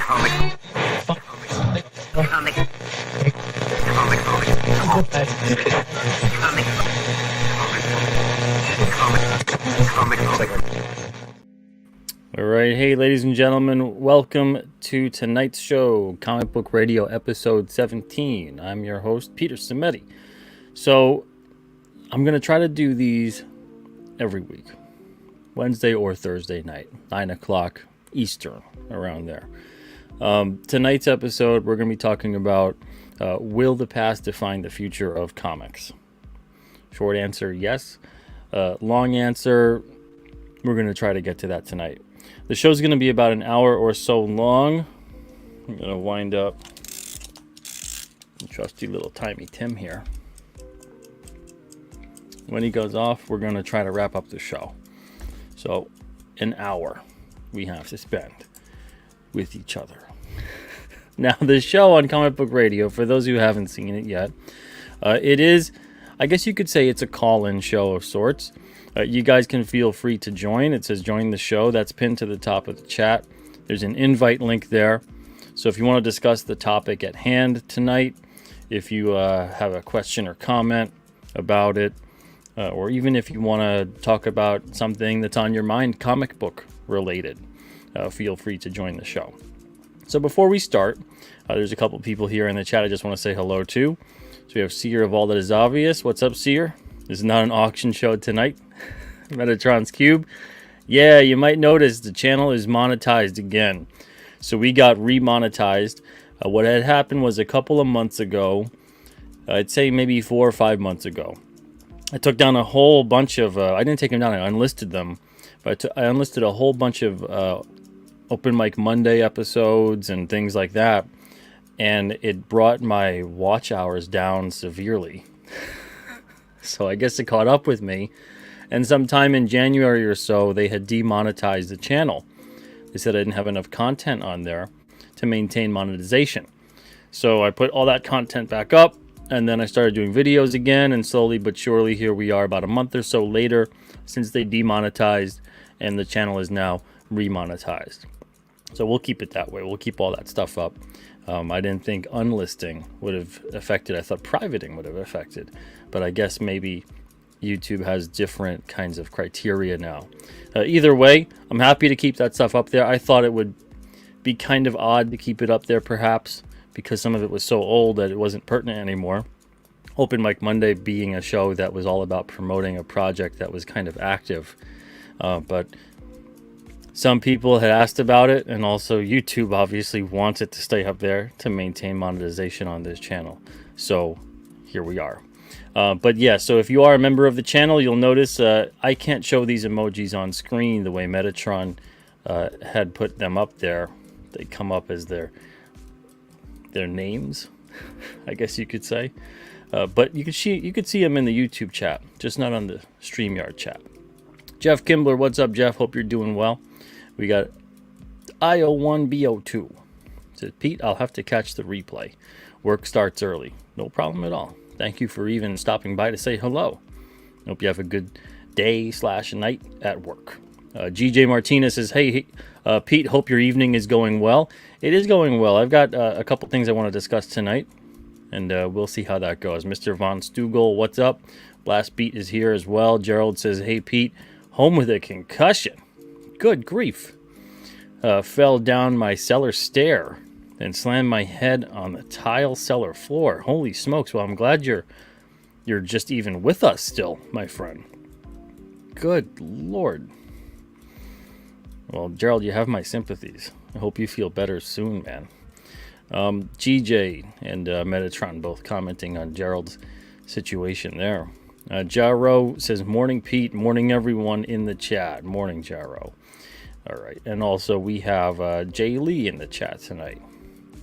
All right, hey ladies and gentlemen, welcome to tonight's show, Comic Book Radio episode 17. I'm your host, Peter Cimetti. So, I'm going to try to do these every week, Wednesday or Thursday night, 9 o'clock Eastern, around there. Tonight's episode, we're going to be talking about will the past define the future of comics? Short answer, yes. Long answer, we're going to try to get to that tonight. The show's going to be about an hour or so long. I'm going to wind up trusty little Timey Tim here. When he goes off, we're going to try to wrap up the show. So, an hour we have to spend with each other. Now, the show on Comic Book Radio, for those who haven't seen it yet, it is, I guess you could say it's a call-in show of sorts. You guys can feel free to join. It says join the show. That's pinned to the top of the chat. There's an invite link there. So if you want to discuss the topic at hand tonight, if you have a question or comment about it, or even if you want to talk about something that's on your mind, comic book related, feel free to join the show. So before we start, there's a couple people here in the chat I just want to say hello to. So we have Seer of All That Is Obvious. What's up, Seer? This is not an auction show tonight. Metatron's Cube. Yeah, you might notice the channel is monetized again. So we got remonetized. What had happened was a couple of months ago, I'd say maybe 4 or 5 months ago, I took down a whole bunch of, I didn't take them down, I unlisted them, but I unlisted a whole bunch of Open Mic Monday episodes and things like that, and it brought my watch hours down severely. So I guess it caught up with me, and sometime in January or so, they had demonetized the channel. They said I didn't have enough content on there to maintain monetization. So I put all that content back up, and then I started doing videos again, and slowly but surely, here we are about a month or so later since they demonetized, and the channel is now remonetized. So we'll keep it that way. We'll keep all that stuff up. I didn't think unlisting would have affected. I thought privating would have affected. But I guess maybe YouTube has different kinds of criteria now. Either way, I'm happy to keep that stuff up there. I thought it would be kind of odd to keep it up there perhaps because some of it was so old that it wasn't pertinent anymore. Open Mic Monday being a show that was all about promoting a project that was kind of active. But some people had asked about it, and also YouTube obviously wants it to stay up there to maintain monetization on this channel. So here we are. But yeah, so if you are a member of the channel, you'll notice I can't show these emojis on screen the way Metatron had put them up there. They come up as their names, I guess you could say. But you could see them in the YouTube chat, just not on the StreamYard chat. Jeff Kimbler, what's up, Jeff? Hope you're doing well. We got IO1BO2. Says, Pete, I'll have to catch the replay. Work starts early. No problem at all. Thank you for even stopping by to say hello. Hope you have a good day/night at work. GJ Martinez says, hey, Pete, hope your evening is going well. It is going well. I've got a couple things I want to discuss tonight, and we'll see how that goes. Mr. Von Stugel, what's up? Blast Beat is here as well. Gerald says, hey, Pete, home with a concussion. Good grief. Fell down my cellar stair and slammed my head on the tile cellar floor. Holy smokes. Well, I'm glad you're just even with us still, my friend. Good Lord. Well, Gerald, you have my sympathies. I hope you feel better soon, man. GJ and Metatron both commenting on Gerald's situation there. Jaro says, morning, Pete. Morning, everyone in the chat. Morning, Jaro. All right. And also we have Jay Lee in the chat tonight.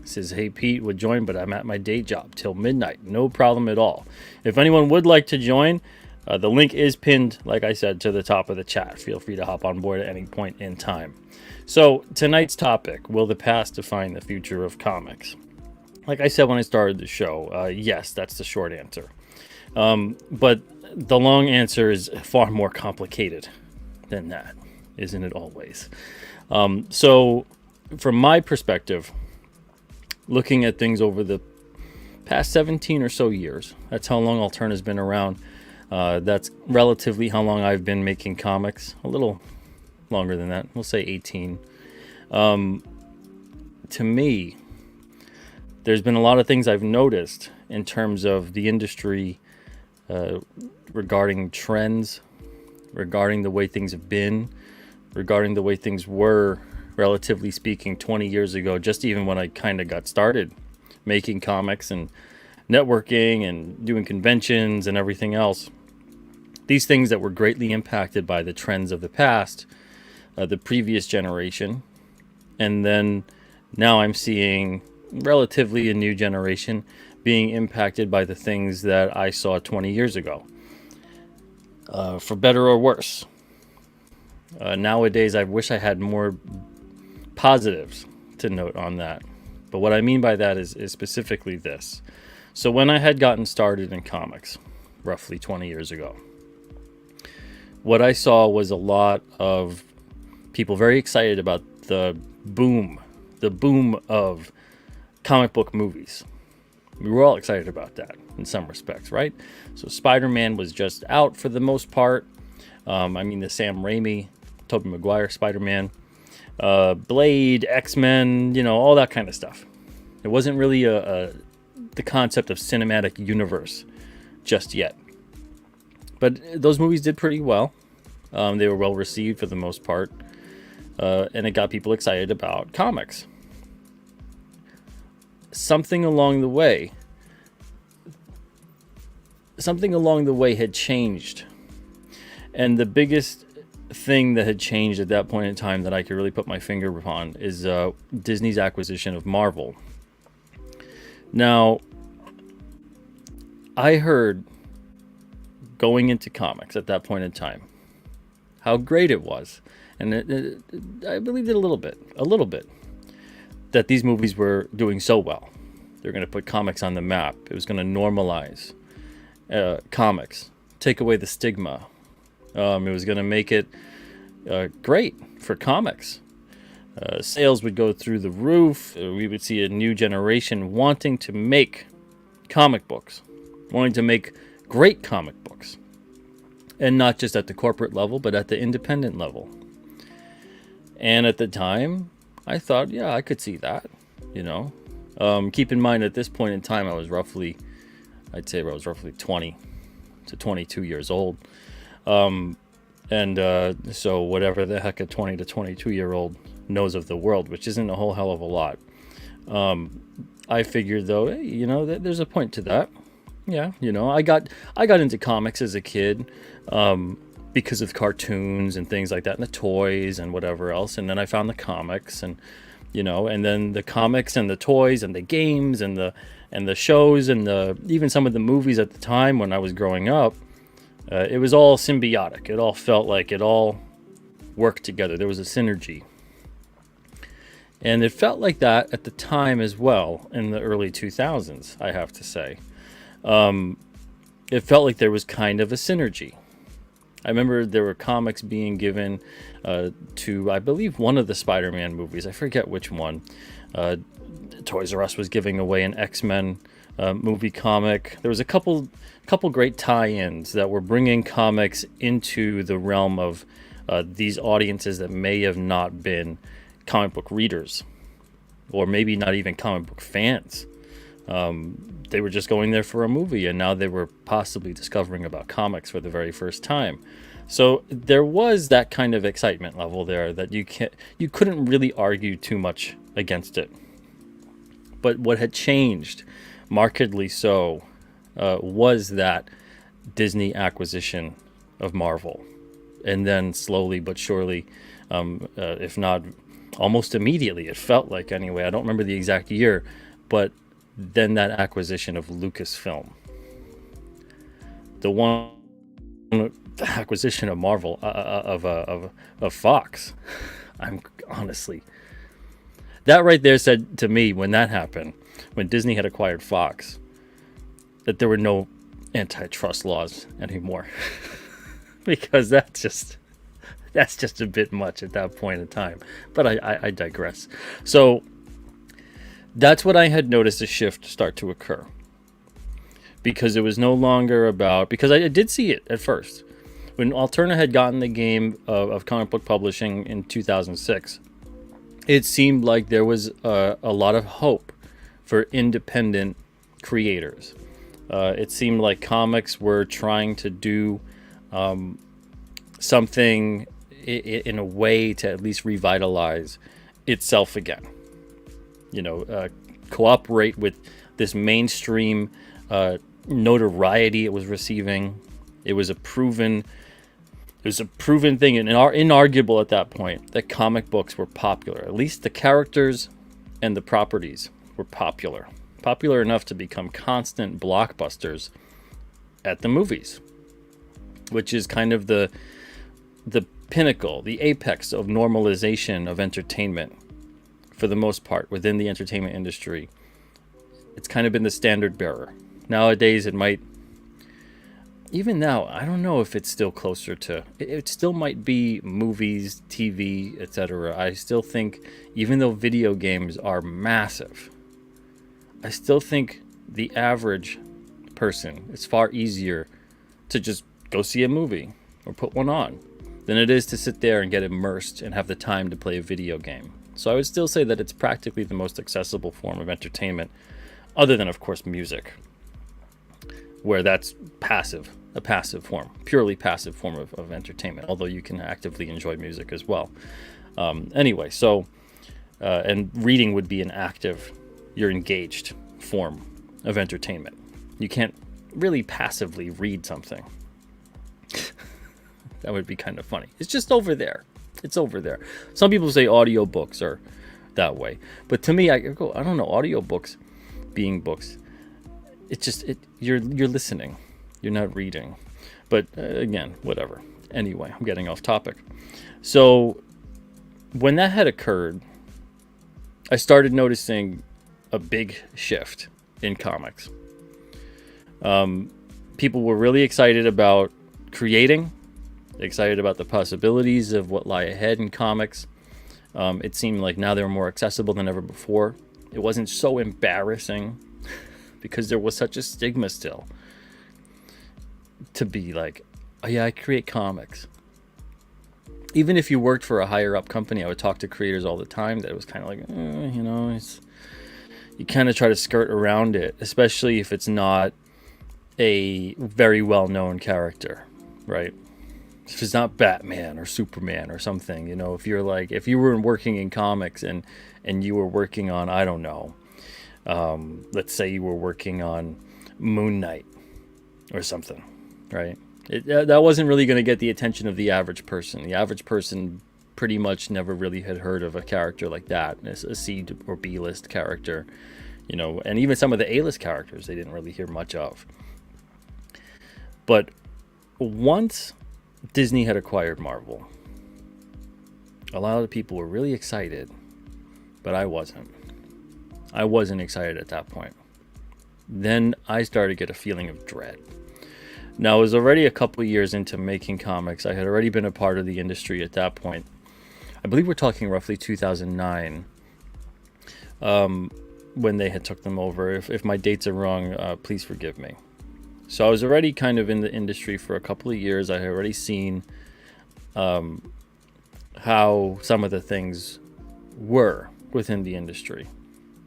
Says, hey, Pete, would join, but I'm at my day job till midnight. No problem at all. If anyone would like to join, the link is pinned, like I said, to the top of the chat. Feel free to hop on board at any point in time. So tonight's topic, will the past define the future of comics? Like I said when I started the show, yes, that's the short answer. But the long answer is far more complicated than that, isn't it always? So from my perspective, looking at things over the past 17 or so years, that's how long Alterna's been around. That's relatively how long I've been making comics. A little longer than that. We'll say 18. To me, there's been a lot of things I've noticed in terms of the industry, regarding trends, regarding the way things have been, regarding the way things were, relatively speaking, 20 years ago, just even when I kind of got started making comics and networking and doing conventions and everything else. These things that were greatly impacted by the trends of the past, the previous generation, and then now I'm seeing relatively a new generation being impacted by the things that I saw 20 years ago, for better or worse. Nowadays, I wish I had more positives to note on that. But what I mean by that is specifically this. So when I had gotten started in comics, roughly 20 years ago, what I saw was a lot of people very excited about the boom of comic book movies. We were all excited about that in some respects, right? So Spider-Man was just out for the most part. The Sam Raimi, Tobey Maguire Spider-Man, Blade, X-Men, all that kind of stuff. It wasn't really the concept of cinematic universe just yet. But those movies did pretty well. They were well received for the most part. And it got people excited about comics. Something along the way had changed. And the biggest thing that had changed at that point in time that I could really put my finger upon is Disney's acquisition of Marvel. Now, I heard going into comics at that point in time how great it was, and I believed it a little bit, that these movies were doing so well. They're going to put comics on the map. It was going to normalize comics, take away the stigma. It was going to make it great for comics. Sales would go through the roof. We would see a new generation wanting to make comic books, wanting to make great comic books. And not just at the corporate level, but at the independent level. And at the time, I thought, yeah, I could see that, Keep in mind, at this point in time, I was roughly 20 to 22 years old. So whatever the heck a 20 to 22-year-old knows of the world, which isn't a whole hell of a lot. I figured, though, hey, there's a point to that. Yeah, I got into comics as a kid because of cartoons and things like that, and the toys and whatever else. And then I found the comics, and and then the comics and the toys and the games and the shows and even some of the movies at the time when I was growing up. It was all symbiotic. It all felt like it all worked together. There was a synergy. And it felt like that at the time as well in the early 2000s, I have to say. It felt like there was kind of a synergy. I remember there were comics being given to, I believe, one of the Spider-Man movies. I forget which one. Toys R Us was giving away an X-Men movie comic. There was a couple great tie-ins that were bringing comics into the realm of these audiences that may have not been comic book readers, or maybe not even comic book fans. They were just going there for a movie, and now they were possibly discovering about comics for the very first time. So there was that kind of excitement level there that you couldn't really argue too much against it. But what had changed, markedly so, was that Disney acquisition of Marvel. And then slowly but surely, if not almost immediately, it felt like anyway, I don't remember the exact year, but then that acquisition of Lucasfilm. The acquisition of Marvel, of Fox. I'm honestly... That right there said to me, when that happened, when Disney had acquired Fox, that there were no antitrust laws anymore. Because that That's just a bit much at that point in time. But I digress. So that's what I had noticed a shift start to occur. Because it was no longer about... Because I did see it at first. When Alterna had gotten the game of comic book publishing in 2006, it seemed like there was a lot of hope for independent creators. It seemed like comics were trying to do something in a way to at least revitalize itself again. Cooperate with this mainstream notoriety it was receiving. It was a proven thing and inarguable at that point that comic books were popular. At least the characters and the properties were popular enough to become constant blockbusters at the movies, which is kind of the pinnacle, the apex of normalization of entertainment for the most part within the entertainment industry. It's kind of been the standard bearer. Nowadays, it might, even now, I don't know if it's still closer to, it still might be movies, TV, etc. I still think, even though video games are massive, I still think the average person, it's far easier to just go see a movie or put one on than it is to sit there and get immersed and have the time to play a video game. So I would still say that it's practically the most accessible form of entertainment, other than, of course, music, where that's a passive form, purely passive form of entertainment, although you can actively enjoy music as well. Anyway, so, and reading would be an active, you're engaged form of entertainment. You can't really passively read something. That would be kind of funny. It's just over there. It's over there. Some people say audiobooks are that way. But to me, I don't know, audiobooks being books, it's just, you're listening. You're not reading. But again, whatever. Anyway, I'm getting off topic. So when that had occurred, I started noticing a big shift in comics. People were really excited about creating, excited about the possibilities of what lie ahead in comics. It seemed like now they were more accessible than ever before. It wasn't so embarrassing because there was such a stigma still to be like, oh yeah, I create comics. Even if you worked for a higher up company, I would talk to creators all the time that it was kind of like, you kind of try to skirt around it, especially if it's not a very well-known character, right? If it's not Batman or Superman or something, if you were working in comics and you were working on, I don't know, let's say you were working on Moon Knight or something, right? That wasn't really going to get the attention of the average person. The average person pretty much never really had heard of a character like that, a C or B-list character, and even some of the A-list characters they didn't really hear much of. But once Disney had acquired Marvel, a lot of the people were really excited, but I wasn't. I wasn't excited at that point. Then I started to get a feeling of dread. Now, I was already a couple years into making comics. I had already been a part of the industry at that point. I believe we're talking roughly 2009 when they had took them over. If my dates are wrong, please forgive me. So I was already kind of in the industry for a couple of years. I had already seen how some of the things were within the industry,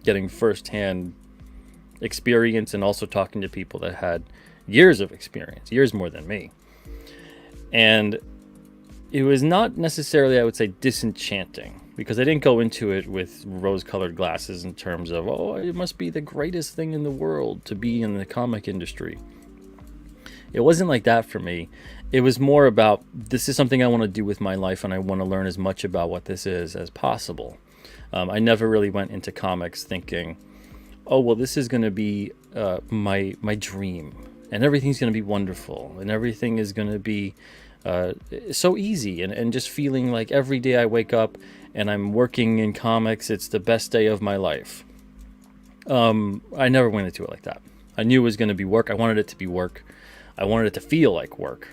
getting firsthand experience and also talking to people that had years of experience, years more than me. And it was not necessarily, I would say, disenchanting, because I didn't go into it with rose-colored glasses in terms of, oh, it must be the greatest thing in the world to be in the comic industry. It wasn't like that for me. It was more about, this is something I want to do with my life, and I want to learn as much about what this is as possible. I never really went into comics thinking, oh, well, this is going to be my dream, and everything's going to be wonderful, and everything is going to be so easy, and just feeling like every day I wake up and I'm working in comics, it's the best day of my life. I never went into it like that. I knew it was going to be work. I wanted it to be work. I wanted it to feel like work.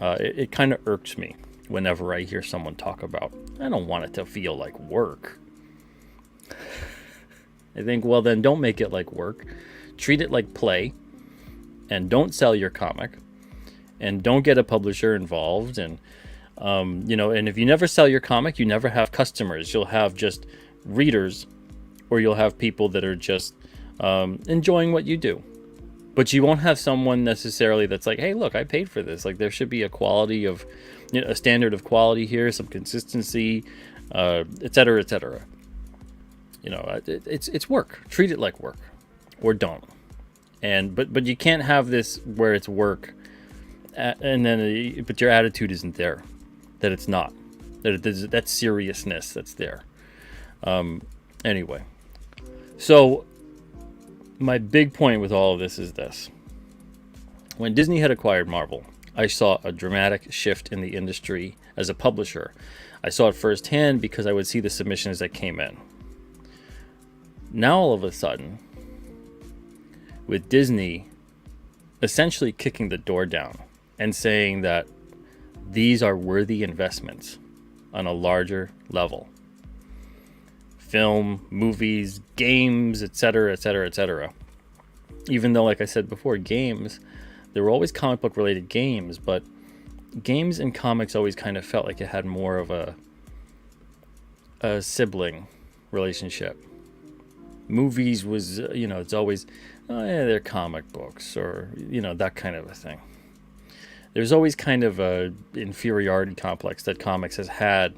It kind of irked me whenever I hear someone talk about. I don't want it to feel like work. I think, well, then don't make it like work. Treat it like play, and don't sell your comic, and don't get a publisher involved. And and if you never sell your comic, you never have customers. You'll have just readers, or you'll have people that are just enjoying what you do. But you won't have someone necessarily that's like, hey, look, I paid for this. Like, there should be a quality of, a standard of quality here, some consistency, et cetera, et cetera. It's work. Treat it like work, or don't. But you can't have this where it's work, but your attitude isn't there, that it's not, that seriousness that's there. Anyway, so my big point with all of this is this. When Disney had acquired Marvel, I saw a dramatic shift in the industry as a publisher. I saw it firsthand because I would see the submissions that came in. Now all of a sudden, with Disney essentially kicking the door down and saying that these are worthy investments on a larger level. Film, movies, games, etc., etc., etc. Even though, like I said before, games, there were always comic book related games, but games and comics always kind of felt like it had more of a sibling relationship. Movies was, it's always, they're comic books, or, that kind of a thing. There's always kind of a inferiority complex that comics has had.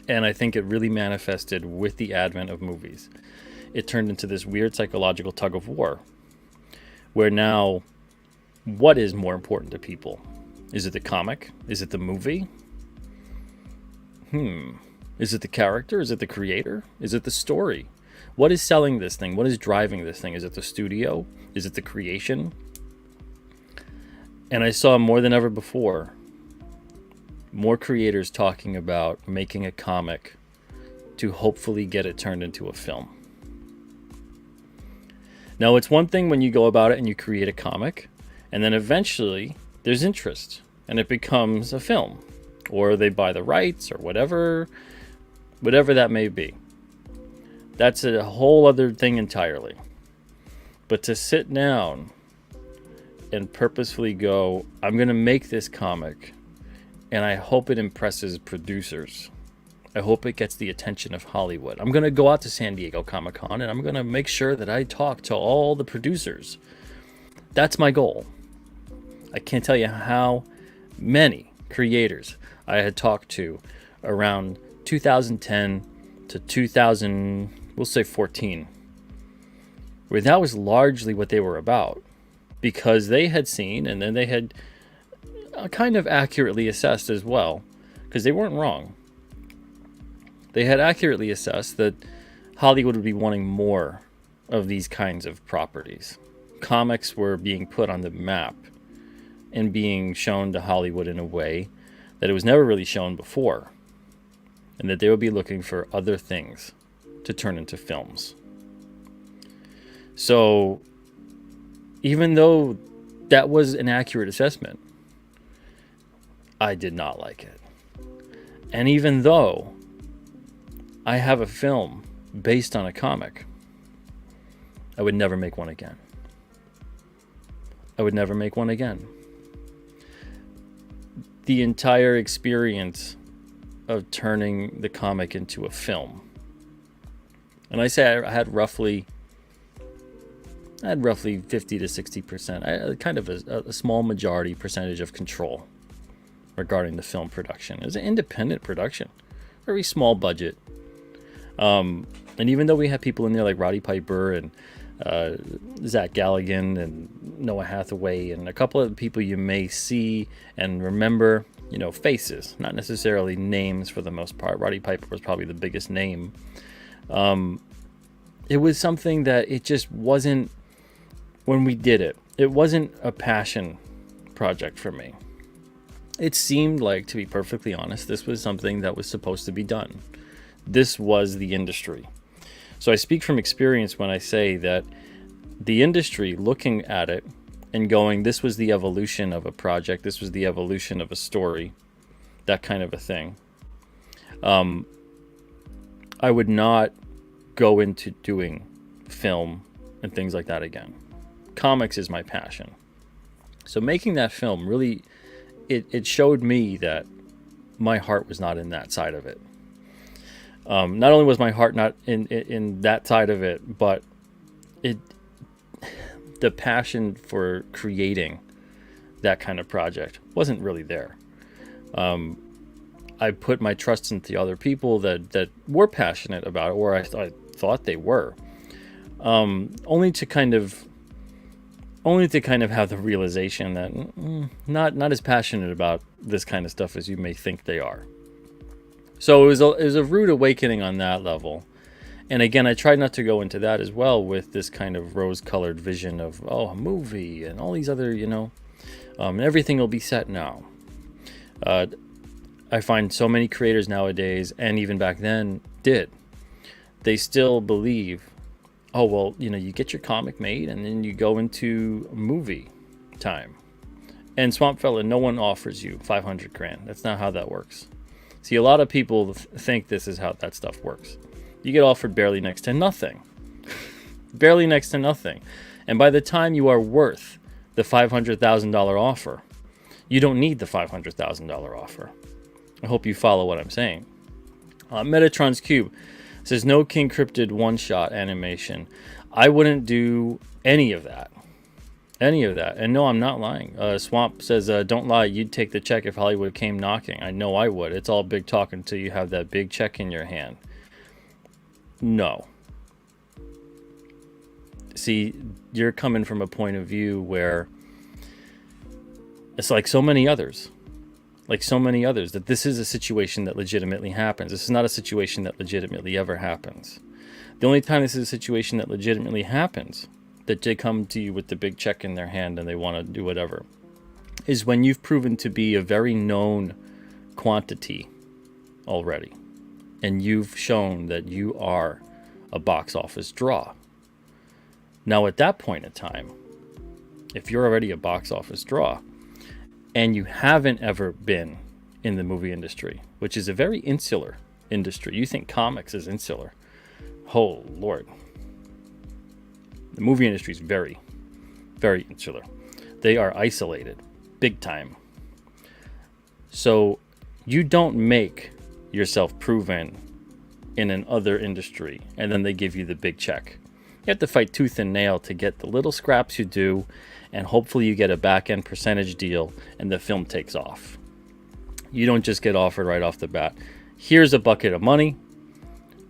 And I think it really manifested with the advent of movies. It turned into this weird psychological tug of war, where now, what is more important to people? Is it the comic? Is it the movie? Is it the character? Is it the creator? Is it the story? What is selling this thing? What is driving this thing? Is it the studio? Is it the creation? And I saw more than ever before, more creators talking about making a comic to hopefully get it turned into a film. Now, it's one thing when you go about it and you create a comic, and then eventually there's interest and it becomes a film, or they buy the rights, or whatever that may be. That's a whole other thing entirely. But to sit down and purposefully go, I'm going to make this comic, and I hope it impresses producers. I hope it gets the attention of Hollywood. I'm going to go out to San Diego Comic-Con, and I'm going to make sure that I talk to all the producers. That's my goal. I can't tell you how many creators I had talked to around 2010 to 2014, where that was largely what they were about, because they had seen, and then they had kind of accurately assessed as well, because they weren't wrong. They had accurately assessed that Hollywood would be wanting more of these kinds of properties. Comics were being put on the map and being shown to Hollywood in a way that it was never really shown before, and that they would be looking for other things to turn into films. So, even though that was an accurate assessment, I did not like it. And even though I have a film based on a comic, I would never make one again. I would never make one again. The entire experience of turning the comic into a film, and I say I had roughly 50 to 60%, kind of a small majority percentage of control regarding the film production. It was an independent production, very small budget. And even though we had people in there like Roddy Piper and Zach Galligan and Noah Hathaway and a couple of people you may see and remember, faces, not necessarily names for the most part. Roddy Piper was probably the biggest name. It was something that it just wasn't, when we did it, it wasn't a passion project for me. It seemed like, to be perfectly honest, this was something that was supposed to be done. This was the industry. So I speak from experience when I say that the industry, looking at it and going, this was the evolution of a project, this was the evolution of a story, that kind of a thing. I would not go into doing film and things like that again. Comics is my passion. So making that film really, it showed me that my heart was not in that side of it. Not only was my heart not in that side of it, but the passion for creating that kind of project wasn't really there. I put my trust into other people that were passionate about it, or I thought they were, only to kind of have the realization that not as passionate about this kind of stuff as you may think they are. So it was a rude awakening on that level. And again, I tried not to go into that as well with this kind of rose-colored vision of, a movie and all these other, everything will be set now. I find so many creators nowadays, and even back then they still believe, you get your comic made and then you go into movie time. And Swamp Fella, no one offers you 500 grand. That's not how that works. See, a lot of people think this is how that stuff works. You get offered barely next to nothing. Barely next to nothing. And by the time you are worth the $500,000 offer, you don't need the $500,000 offer. I hope you follow what I'm saying. Metatron's Cube says, no King Cryptid one-shot animation. I wouldn't do any of that. And no, I'm not lying. Swamp says, don't lie, you'd take the check if Hollywood came knocking. I know I would. It's all big talk until you have that big check in your hand. No. See, you're coming from a point of view where it's like so many others, that this is a situation that legitimately happens. This is not a situation that legitimately ever happens. The only time this is a situation that legitimately happens, that they come to you with the big check in their hand and they want to do whatever, is when you've proven to be a very known quantity already. And you've shown that you are a box office draw. Now, at that point in time, if you're already a box office draw, and you haven't ever been in the movie industry, which is a very insular industry. You think comics is insular. Oh, Lord. The movie industry is very, very insular. They are isolated, big time. So you don't make yourself proven in an other industry, and then they give you the big check. You have to fight tooth and nail to get the little scraps you do, and hopefully you get a back-end percentage deal and the film takes off. You don't just get offered right off the bat, here's a bucket of money,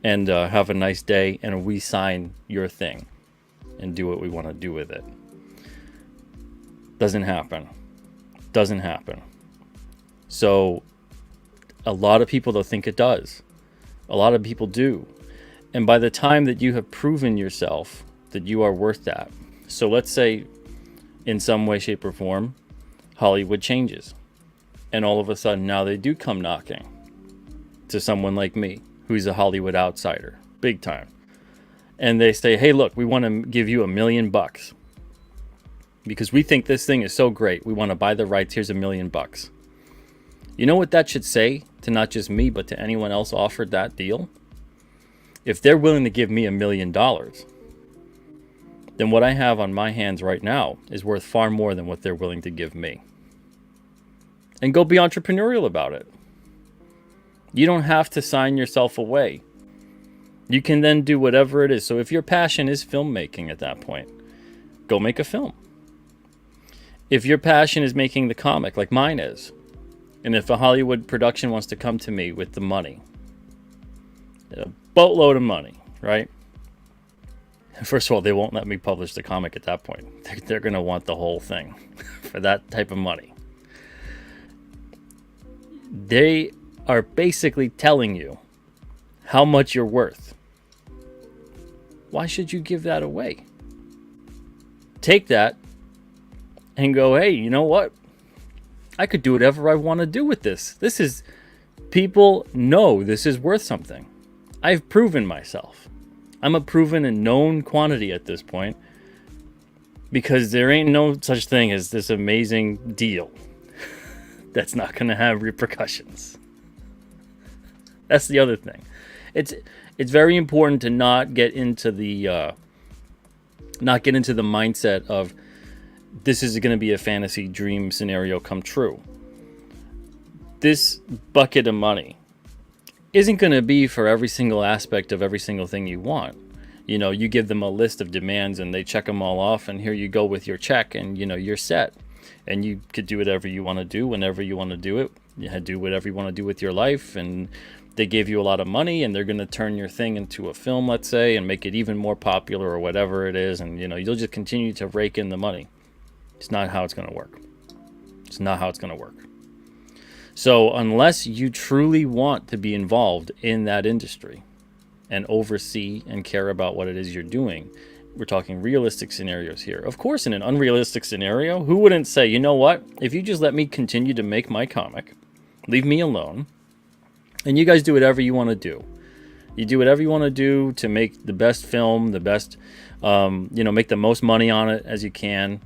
and have a nice day, and we sign your thing and do what we want to do with it. Doesn't happen. So a lot of people don't think it does. A lot of people do. And by the time that you have proven yourself that you are worth that, so let's say in some way, shape, or form, Hollywood changes. And all of a sudden now they do come knocking to someone like me, who's a Hollywood outsider, big time. And they say, hey, look, we want to give you $1 million because we think this thing is so great. We want to buy the rights. Here's $1 million. You know what that should say to not just me, but to anyone else offered that deal? If they're willing to give me $1 million, then what I have on my hands right now is worth far more than what they're willing to give me. And go be entrepreneurial about it. You don't have to sign yourself away. You can then do whatever it is. So if your passion is filmmaking at that point, go make a film. If your passion is making the comic, like mine is, and if a Hollywood production wants to come to me with the money, a boatload of money, right? First of all, they won't let me publish the comic at that point. They're going to want the whole thing for that type of money. They are basically telling you how much you're worth. Why should you give that away? Take that and go, hey, you know what? I could do whatever I want to do with this. People know this is worth something. I've proven myself. I'm a proven and known quantity at this point because there ain't no such thing as this amazing deal that's not going to have repercussions. That's the other thing. It's very important to not get into the mindset of this is going to be a fantasy dream scenario come true. This bucket of money isn't going to be for every single aspect of every single thing you want. You know, you give them a list of demands and they check them all off, and here you go with your check, and you know, you're set. And you could do whatever you want to do whenever you want to do it. You do whatever you want to do with your life, and they gave you a lot of money, and they're going to turn your thing into a film, let's say, and make it even more popular or whatever it is, and you know, you'll just continue to rake in the money. It's not how it's going to work. It's not how it's going to work. So unless you truly want to be involved in that industry and oversee and care about what it is you're doing, we're talking realistic scenarios here. Of course, in an unrealistic scenario, who wouldn't say, you know what, if you just let me continue to make my comic, leave me alone, and you guys do whatever you want to do. You do whatever you want to do to make the best film, the best, make the most money on it as you can.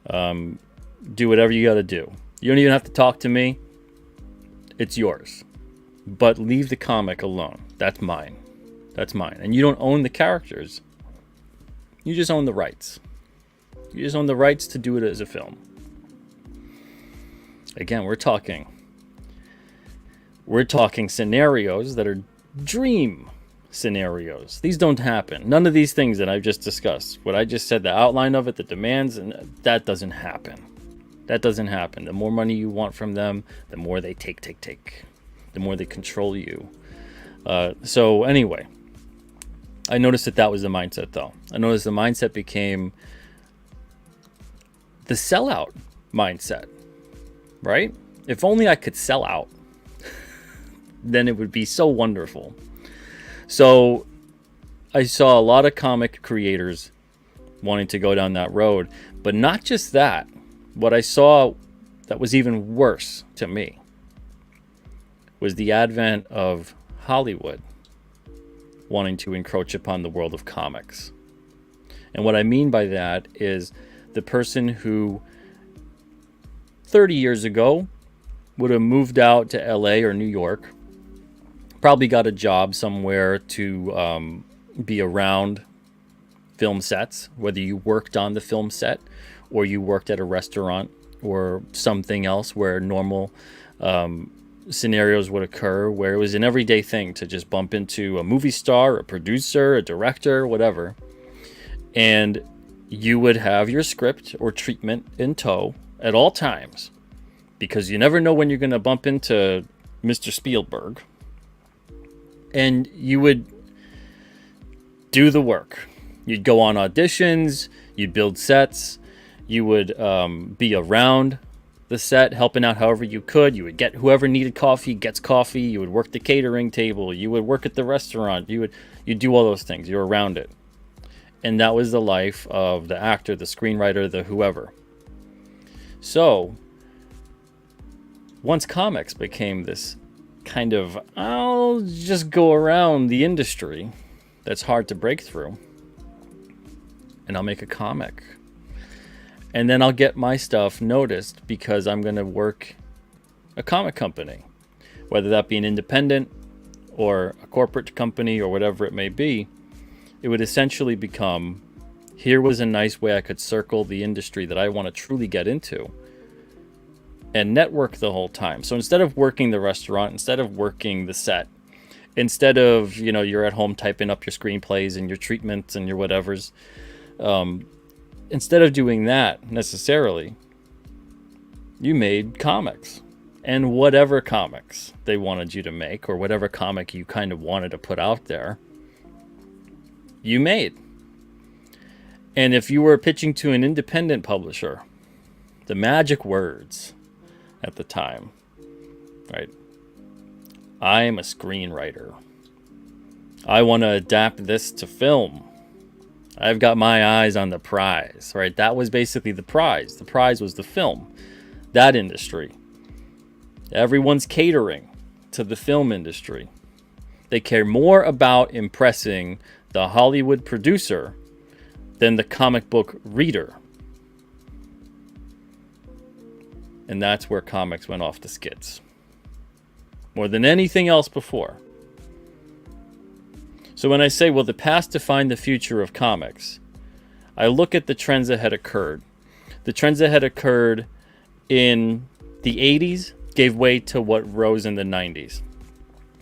Do whatever you got to do. You don't even have to talk to me. It's yours. But leave the comic alone. That's mine. That's mine. And you don't own the characters. You just own the rights. You just own the rights to do it as a film. Again, we're talking scenarios that are dream scenarios. These don't happen. None of these things that I've just discussed, what I just said, the outline of it, the demands, and that doesn't happen. That doesn't happen. The more money you want from them, the more they take. The more they control you. So anyway, I noticed that was the mindset, though. I noticed the mindset became the sellout mindset, right? If only I could sell out, then it would be so wonderful. So I saw a lot of comic creators wanting to go down that road, but not just that. What I saw that was even worse to me was the advent of Hollywood wanting to encroach upon the world of comics. And what I mean by that is the person who 30 years ago would have moved out to LA or New York, probably got a job somewhere to be around film sets, whether you worked on the film set or you worked at a restaurant or something else where normal scenarios would occur, where it was an everyday thing to just bump into a movie star, a producer, a director, whatever. And you would have your script or treatment in tow at all times, because you never know when you're going to bump into Mr. Spielberg. And you would do the work. You'd go on auditions, you'd build sets, you would be around the set, helping out however you could. You would get whoever needed coffee gets coffee. You would work the catering table. You would work at the restaurant. You'd do all those things. You're around it. And that was the life of the actor, the screenwriter, the whoever. So once comics became this kind of, I'll just go around the industry that's hard to break through, and I'll make a comic. And then I'll get my stuff noticed because I'm going to work a comic company, whether that be an independent or a corporate company or whatever it may be. It would essentially become, here was a nice way I could circle the industry that I want to truly get into and network the whole time. So instead of working the restaurant, instead of working the set, instead of, you're at home typing up your screenplays and your treatments and your whatevers, instead of doing that necessarily, you made comics. And whatever comics they wanted you to make, or whatever comic you kind of wanted to put out there, you made. And if you were pitching to an independent publisher, the magic words at the time, right? I'm a screenwriter. I want to adapt this to film. I've got my eyes on the prize, right? That was basically the prize. The prize was the film, that industry. Everyone's catering to the film industry. They care more about impressing the Hollywood producer than the comic book reader. And that's where comics went off the skids. More than anything else before. So when I say, will the past define the future of comics? I look at the trends that had occurred. The trends that had occurred in the 80s gave way to what rose in the 90s.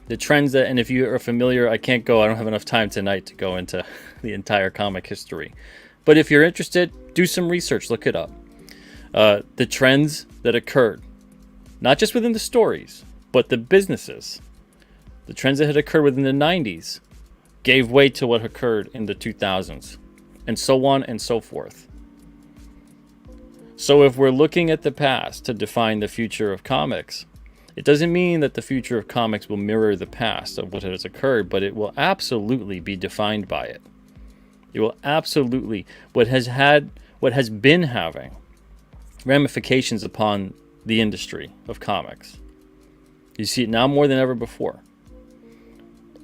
The trends that, and if you are familiar, I don't have enough time tonight to go into the entire comic history. But if you're interested, do some research, look it up. The trends that occurred, not just within the stories, but the businesses. The trends that had occurred within the 90s gave way to what occurred in the 2000s, and so on and so forth. So if we're looking at the past to define the future of comics, it doesn't mean that the future of comics will mirror the past of what has occurred, but it will absolutely be defined by it. It will absolutely, what has been having ramifications upon the industry of comics. You see it now more than ever before.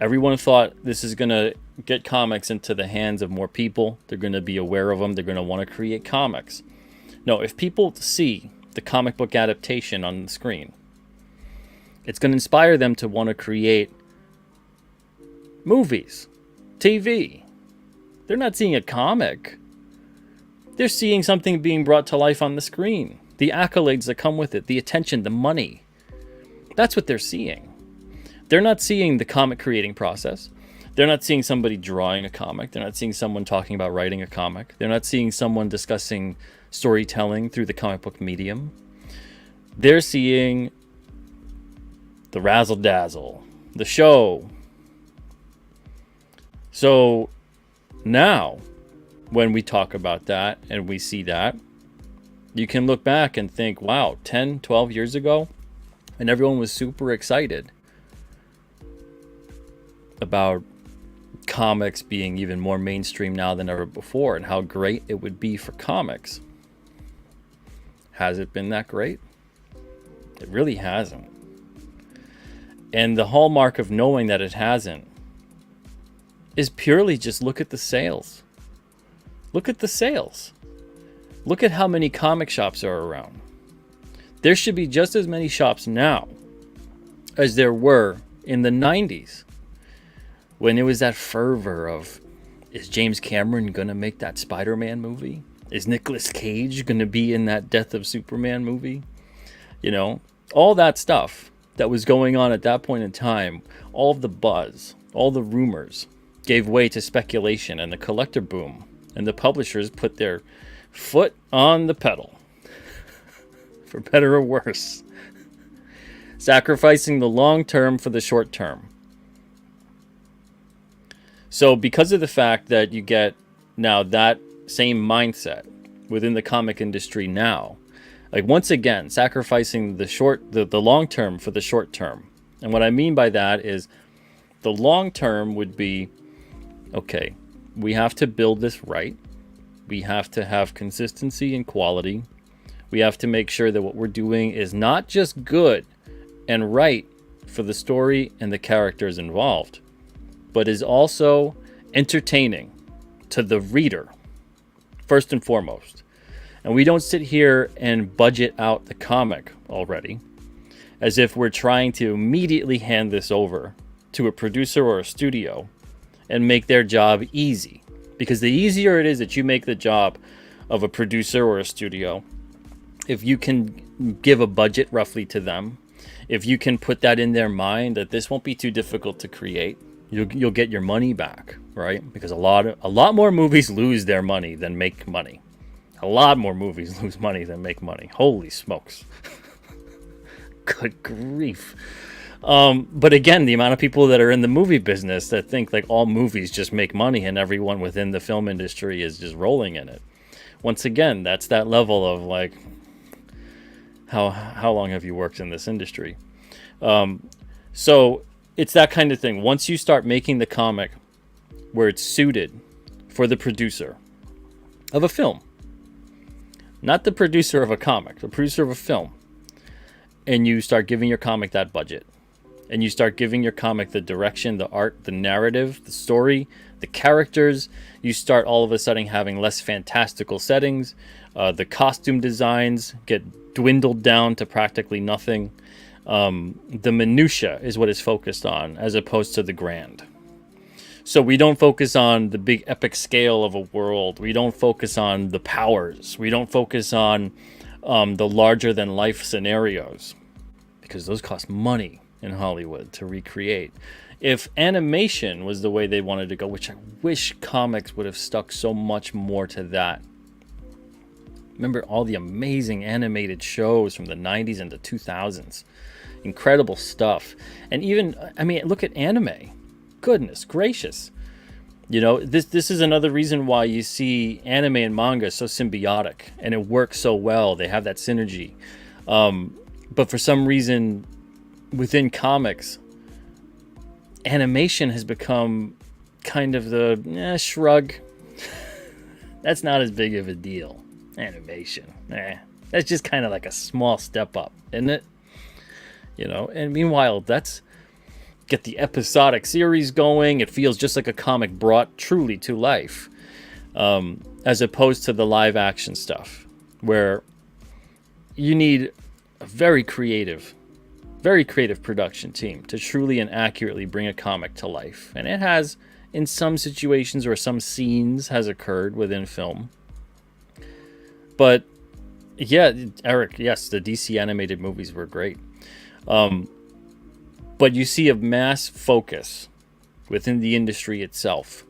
Everyone thought this is going to get comics into the hands of more people. They're going to be aware of them. They're going to want to create comics. No, if people see the comic book adaptation on the screen, it's going to inspire them to want to create movies, TV. They're not seeing a comic. They're seeing something being brought to life on the screen. The accolades that come with it, the attention, the money. That's what they're seeing. They're not seeing the comic creating process. They're not seeing somebody drawing a comic. They're not seeing someone talking about writing a comic. They're not seeing someone discussing storytelling through the comic book medium. They're seeing the razzle dazzle, the show. So now, when we talk about that and we see that, you can look back and think, wow, 10, 12 years ago, and everyone was super excited about comics being even more mainstream now than ever before, and how great it would be for comics. Has it been that great? It really hasn't. And the hallmark of knowing that it hasn't is purely just look at the sales. Look at the sales. Look at how many comic shops are around. There should be just as many shops now as there were in the 90s, when it was that fervor of, is James Cameron going to make that Spider-Man movie? Is Nicolas Cage going to be in that Death of Superman movie? You know, all that stuff that was going on at that point in time, all of the buzz, all the rumors gave way to speculation and the collector boom. And the publishers put their foot on the pedal, for better or worse, sacrificing the long term for the short term. So because of the fact that you get now that same mindset within the comic industry now, like once again, sacrificing the long term for the short term. And what I mean by that is the long term would be, okay, we have to build this right. We have to have consistency and quality. We have to make sure that what we're doing is not just good and right for the story and the characters involved, but is also entertaining to the reader, first and foremost. And we don't sit here and budget out the comic already as if we're trying to immediately hand this over to a producer or a studio and make their job easy. Because the easier it is that you make the job of a producer or a studio, if you can give a budget roughly to them, if you can put that in their mind that this won't be too difficult to create, you'll get your money back, right? Because a lot more movies lose their money than make money. A lot more movies lose money than make money. Holy smokes. Good grief. But again, the amount of people that are in the movie business that think like all movies just make money and everyone within the film industry is just rolling in it. Once again, that's that level of like, how long have you worked in this industry? So it's that kind of thing. Once you start making the comic where it's suited for the producer of a film, not the producer of a comic, the producer of a film, and you start giving your comic that budget, and you start giving your comic the direction, the art, the narrative, the story, the characters, you start all of a sudden having less fantastical settings, The costume designs get dwindled down to practically nothing. The minutia is what is focused on, as opposed to the grand. So we don't focus on the big epic scale of a world. We don't focus on the powers. We don't focus on the larger than life scenarios, because those cost money in Hollywood to recreate. If animation was the way they wanted to go, which I wish comics would have stuck so much more to that. Remember all the amazing animated shows from the 90s and the 2000s. Incredible stuff. And even, I mean, look at anime. Goodness gracious. You know, this is another reason why you see anime and manga so symbiotic, and it works so well. They have that synergy. But for some reason, within comics, animation has become kind of the shrug. That's not as big of a deal. Animation. That's just kind of like a small step up, isn't it? You know, and meanwhile, that's get the episodic series going. It feels just like a comic brought truly to life, as opposed to the live action stuff, where you need a very creative production team to truly and accurately bring a comic to life. And it has, in some situations or some scenes, has occurred within film. But yeah, Eric, yes, the DC animated movies were great. But you see a mass focus within the industry itself.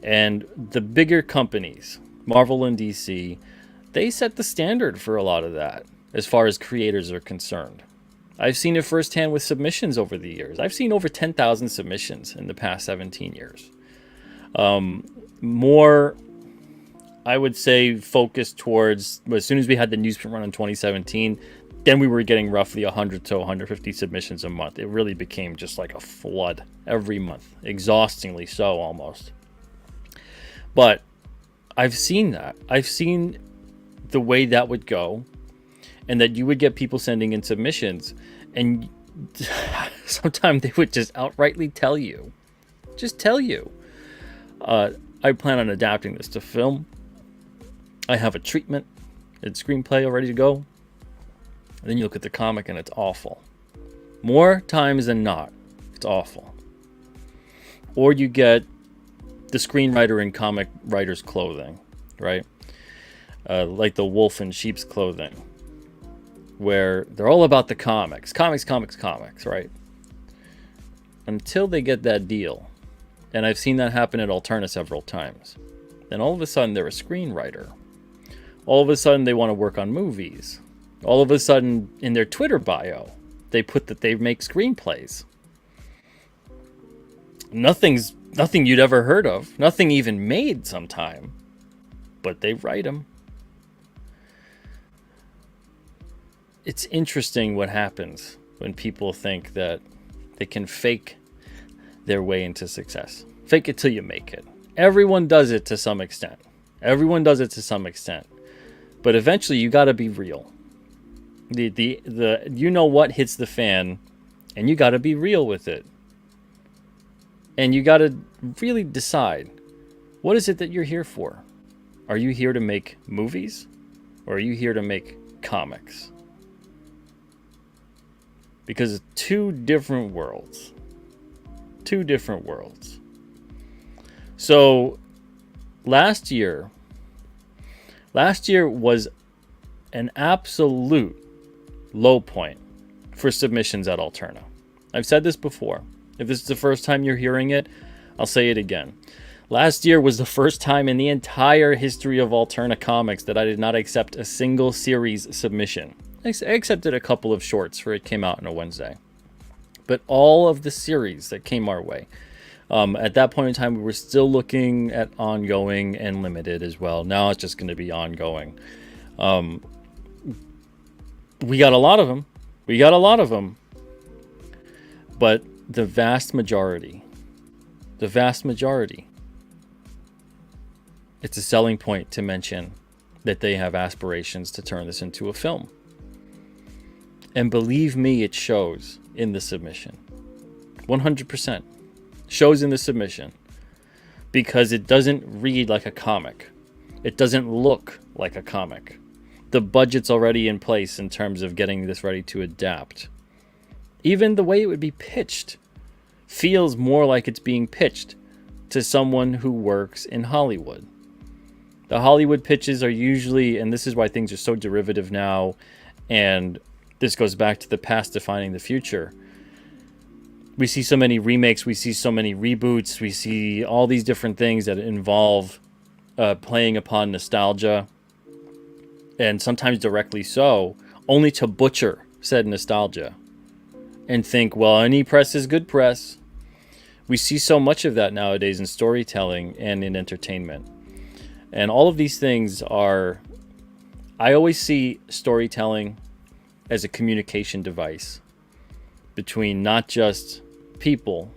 And the bigger companies, Marvel and DC, they set the standard for a lot of that as far as creators are concerned. I've seen it firsthand with submissions over the years. I've seen over 10,000 submissions in the past 17 years. More, I would say, focused towards, as soon as we had the newsprint run in 2017, then we were getting roughly 100 to 150 submissions a month. It really became just like a flood every month, exhaustingly so almost. But I've seen that. I've seen the way that would go, and that you would get people sending in submissions, and sometimes they would just outrightly tell you, I plan on adapting this to film. I have a treatment, it's screenplay all ready to go. And then you look at the comic and it's awful. More times than not, it's awful. Or you get the screenwriter in comic writer's clothing, right? Like the wolf in sheep's clothing, where they're all about the comics, right? Until they get that deal. And I've seen that happen at Alterna several times. Then all of a sudden they're a screenwriter. All of a sudden they want to work on movies. All of a sudden, in their Twitter bio, they put that they make screenplays. Nothing you'd ever heard of. Nothing even made sometime. But they write them. It's interesting what happens when people think that they can fake their way into success. Fake it till you make it. Everyone does it to some extent. But eventually, you got to be real. The you know what hits the fan, and you got to be real with it. And you got to really decide, what is it that you're here for? Are you here to make movies, or are you here to make comics? Because it's two different worlds. So last year was an absolute low point for submissions at Alterna. I've said this before. If this is the first time you're hearing it, I'll say it again. Last year was the first time in the entire history of Alterna Comics that I did not accept a single series submission. I accepted a couple of shorts for it came out on a Wednesday. But all of the series that came our way, at that point in time, we were still looking at ongoing and limited as well. Now it's just going to be ongoing. We got a lot of them. But the vast majority, it's a selling point to mention that they have aspirations to turn this into a film. And believe me, it shows in the submission. 100% shows in the submission, because it doesn't read like a comic. It doesn't look like a comic. The budget's already in place in terms of getting this ready to adapt. Even the way it would be pitched feels more like it's being pitched to someone who works in Hollywood. The Hollywood pitches are usually, and this is why things are so derivative now, and this goes back to the past defining the future. We see so many remakes, we see so many reboots, we see all these different things that involve playing upon nostalgia, and sometimes directly so, only to butcher said nostalgia and think, well, any press is good press. We see so much of that nowadays in storytelling and in entertainment. And all of these things are, I always see storytelling as a communication device between not just people,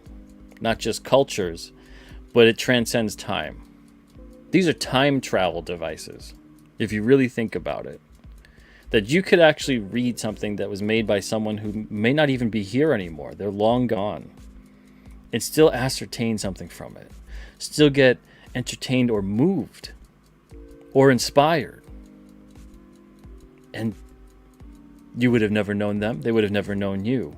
not just cultures, but it transcends time. These are time travel devices, if you really think about it. That you could actually read something that was made by someone who may not even be here anymore. They're long gone. And still ascertain something from it. Still get entertained or moved or inspired. And you would have never known them. They would have never known you.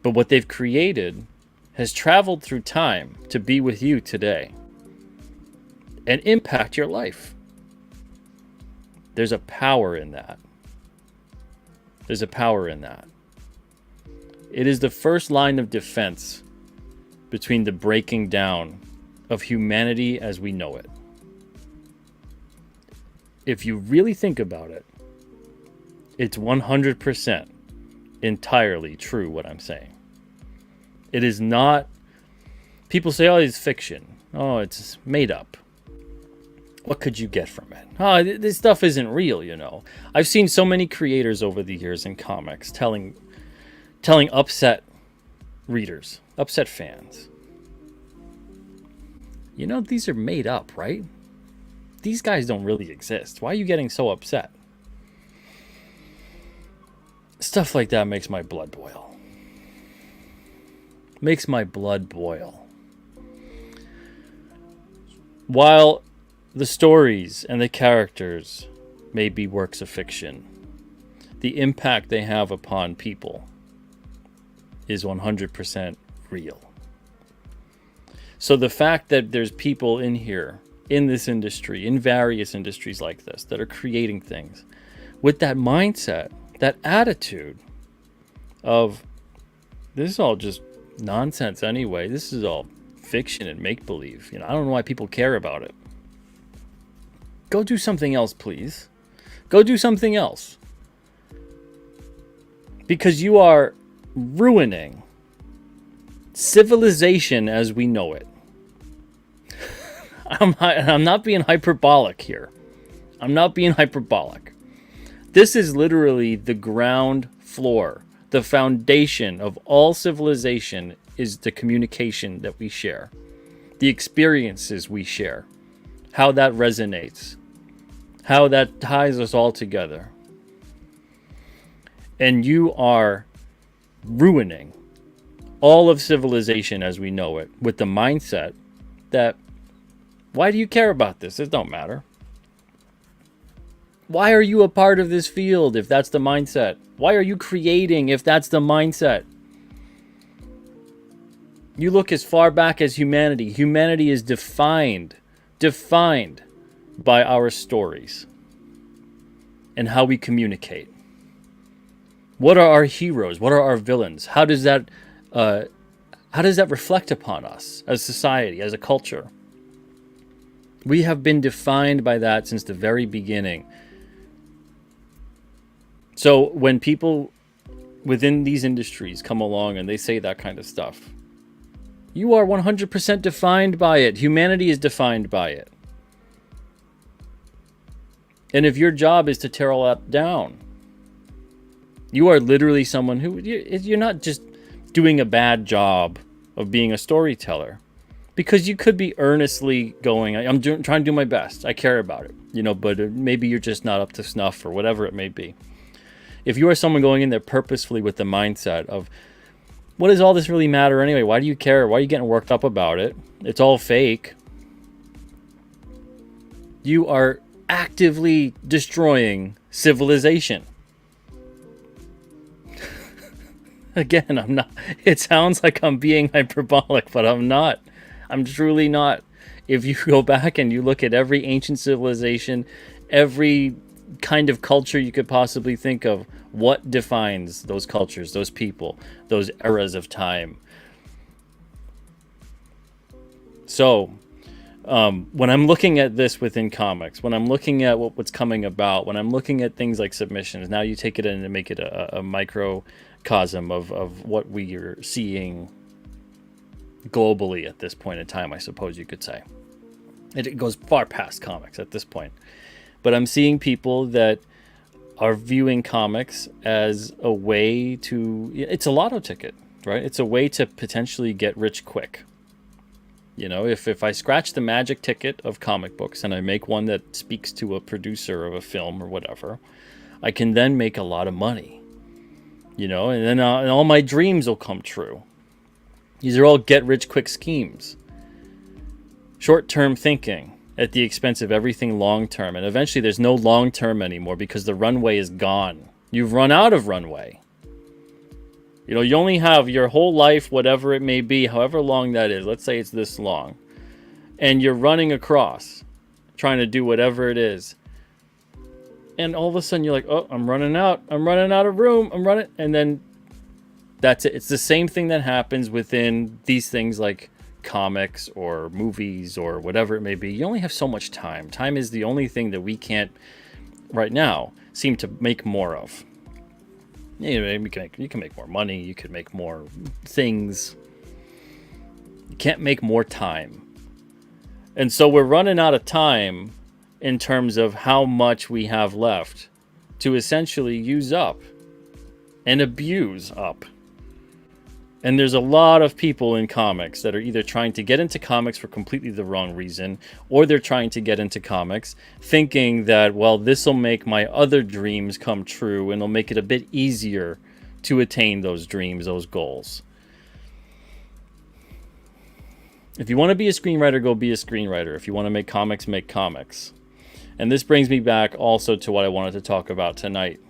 But what they've created has traveled through time to be with you today and impact your life. There's a power in that. There's a power in that. It is the first line of defense between the breaking down of humanity as we know it. If you really think about it, it's 100% entirely true what I'm saying. It is not... People say, oh, it's fiction. Oh, it's made up. What could you get from it? Oh, this stuff isn't real, you know. I've seen so many creators over the years in comics telling upset readers, upset fans, you know, these are made up, right? These guys don't really exist. Why are you getting so upset? Stuff like that makes my blood boil. Makes my blood boil. While the stories and the characters may be works of fiction, the impact they have upon people is 100% real. So the fact that there's people in here, in this industry, in various industries like this, that are creating things with that mindset, that attitude of, this is all just nonsense anyway. This is all fiction and make-believe. You know, I don't know why people care about it. Go do something else, please. Go do something else. Because you are ruining civilization as we know it. I'm not being hyperbolic here. I'm not being hyperbolic. This is literally the ground floor. The foundation of all civilization is the communication that we share. The experiences we share. How that resonates. How that ties us all together. And you are ruining all of civilization as we know it with the mindset that, why do you care about this? It don't matter. Why are you a part of this field if that's the mindset? Why are you creating if that's the mindset? You look as far back as humanity. Humanity is defined by our stories and how we communicate. What are our heroes? What are our villains? How does that reflect upon us as society, as a culture? We have been defined by that since the very beginning. So when people within these industries come along and they say that kind of stuff, you are 100% defined by it. Humanity is defined by it. And if your job is to tear all that down, you are literally someone who, you're not just doing a bad job of being a storyteller. Because you could be earnestly going, trying to do my best. I care about it, you know, but maybe you're just not up to snuff or whatever it may be. If you are someone going in there purposefully with the mindset of, what does all this really matter anyway? Why do you care? Why are you getting worked up about it? It's all fake. You are actively destroying civilization. Again, I'm not. It sounds like I'm being hyperbolic, but I'm not. I'm truly not. If you go back and you look at every ancient civilization, every kind of culture you could possibly think of, what defines those cultures, those people, those eras of time? So, when I'm looking at this within comics, when I'm looking at what's coming about, when I'm looking at things like submissions, now you take it in and make it a microcosm of what we are seeing globally at this point in time, I suppose you could say. It goes far past comics at this point. But I'm seeing people that are viewing comics as a way to... It's a lotto ticket, right? It's a way to potentially get rich quick. You know, if I scratch the magic ticket of comic books and I make one that speaks to a producer of a film or whatever, I can then make a lot of money. You know, and then and all my dreams will come true. These are all get-rich-quick schemes. Short-term thinking at the expense of everything long-term. And eventually there's no long-term anymore because the runway is gone. You've run out of runway. You know, you only have your whole life, whatever it may be, however long that is. Let's say it's this long. And you're running across, trying to do whatever it is. And all of a sudden you're like, oh, I'm running out. I'm running out of room. I'm running. And then that's it. It's the same thing that happens within these things like comics or movies or whatever it may be. You only have so much time. Time is the only thing that we can't, right now, seem to make more of. You know, you can make more money. You can make more things. You can't make more time. And so we're running out of time in terms of how much we have left to essentially use up and abuse up. And there's a lot of people in comics that are either trying to get into comics for completely the wrong reason, or they're trying to get into comics thinking that, well, this will make my other dreams come true and it'll make it a bit easier to attain those dreams, those goals. If you want to be a screenwriter, go be a screenwriter. If you want to make comics, make comics. And this brings me back also to what I wanted to talk about tonight.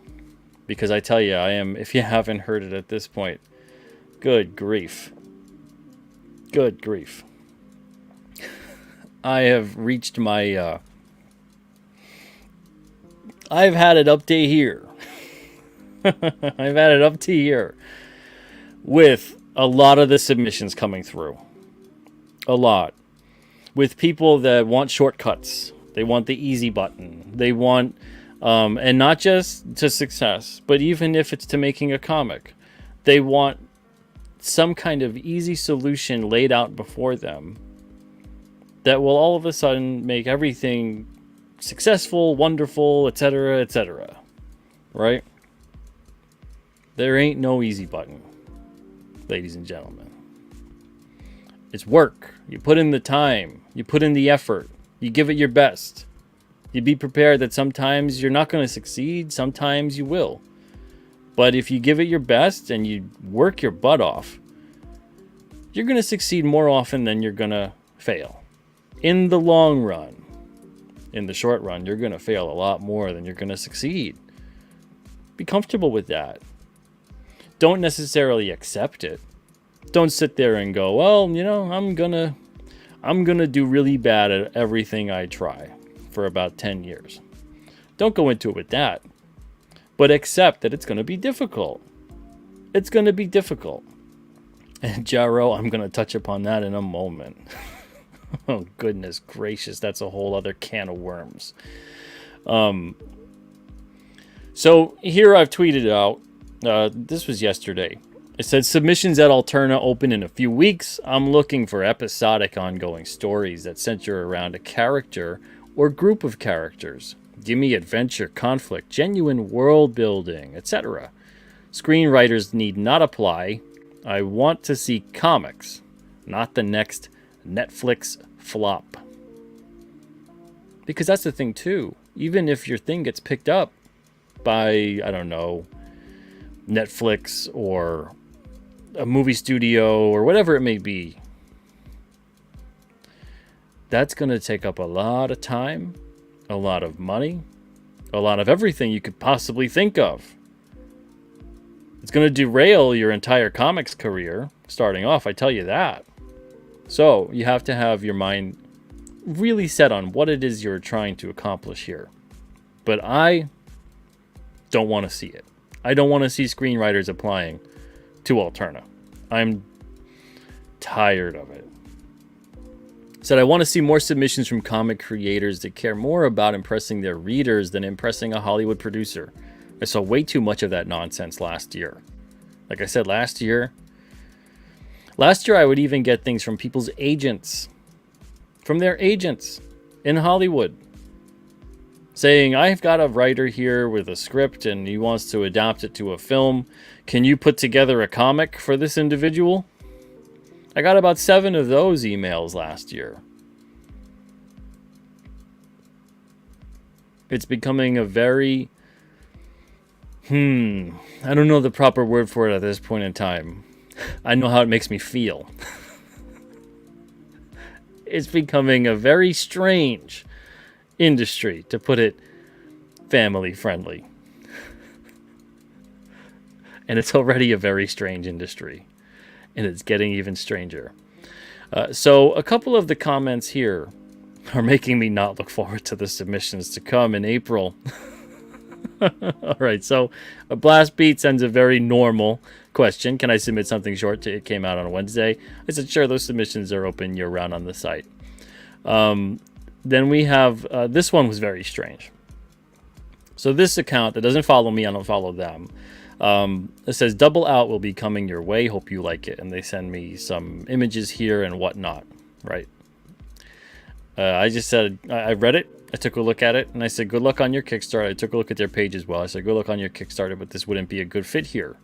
Because I tell you, I am, if you haven't heard it at this point, good grief. Good grief. I have reached my... I've had it up to here. I've had it up to here. With a lot of the submissions coming through. A lot. With people that want shortcuts. They want the easy button. They want... and not just to success, but even if it's to making a comic. They want some kind of easy solution laid out before them that will all of a sudden make everything successful, wonderful, etc., etc. Right? There ain't no easy button, ladies and gentlemen. It's work. You put in the time. You put in the effort. You give it your best. You be prepared that sometimes you're not going to succeed. Sometimes you will. But if you give it your best and you work your butt off, you're going to succeed more often than you're going to fail. In the long run. In the short run, you're going to fail a lot more than you're going to succeed. Be comfortable with that. Don't necessarily accept it. Don't sit there and go, well, you know, I'm gonna do really bad at everything I try for about 10 years. Don't go into it with that. But accept that it's going to be difficult. It's going to be difficult. And Jaro, I'm going to touch upon that in a moment. Oh, goodness gracious. That's a whole other can of worms. So here I've tweeted out. This was yesterday. It said, submissions at Alterna open in a few weeks. I'm looking for episodic ongoing stories that center around a character or group of characters. Give me adventure, conflict, genuine world building, etc. Screenwriters need not apply. I want to see comics, not the next Netflix flop. Because that's the thing too. Even if your thing gets picked up by, I don't know, Netflix or a movie studio or whatever it may be, that's going to take up a lot of time a lot of money, a lot of everything you could possibly think of. It's going to derail your entire comics career starting off, I tell you that. So you have to have your mind really set on what it is you're trying to accomplish here. But I don't want to see it. I don't want to see screenwriters applying to Alterna. I'm tired of it. Said I want to see more submissions from comic creators that care more about impressing their readers than impressing a Hollywood producer. I saw way too much of that nonsense last year. Like I said, last year I would even get things from people's agents, from their agents in Hollywood, saying, I've got a writer here with a script and he wants to adapt it to a film. Can you put together a comic for this individual? I got about 7 of those emails last year. It's becoming a very, I don't know the proper word for it at this point in time. I know how it makes me feel. It's becoming a very strange industry, to put it family friendly. And it's already a very strange industry. And it's getting even stranger. So a couple of the comments here are making me not look forward to the submissions to come in April. All right, so Blast Beat sends a very normal question. Can I submit something short? It came out on Wednesday. I said, sure, those submissions are open year-round on the site. Then we have, this one was very strange. So this account that doesn't follow me, I don't follow them. It says, Double Out will be coming your way. Hope you like it. And they send me some images here and whatnot, right? I just said, I read it. I took a look at it, and I said, good luck on your Kickstarter. I took a look at their page as well. I said, good luck on your Kickstarter, but this wouldn't be a good fit here.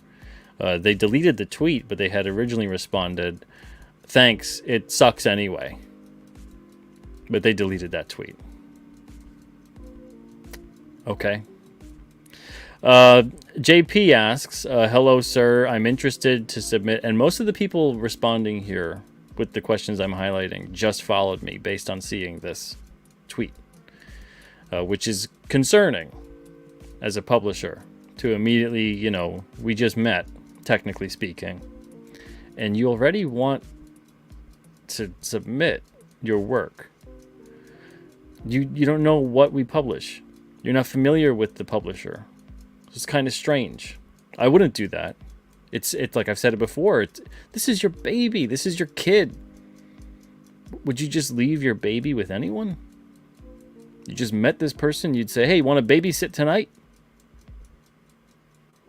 They deleted the tweet, but they had originally responded, thanks, it sucks anyway. But they deleted that tweet. Okay. JP asks, hello, sir. I'm interested to submit. And most of the people responding here with the questions I'm highlighting just followed me based on seeing this tweet, which is concerning as a publisher to immediately, we just met, technically speaking, and you already want to submit your work. You don't know what we publish. You're not familiar with the publisher. It's kind of strange. I wouldn't do that. It's like I've said it before. This is your baby. This is your kid. Would you just leave your baby with anyone? You just met this person. You'd say, hey, you want to babysit tonight?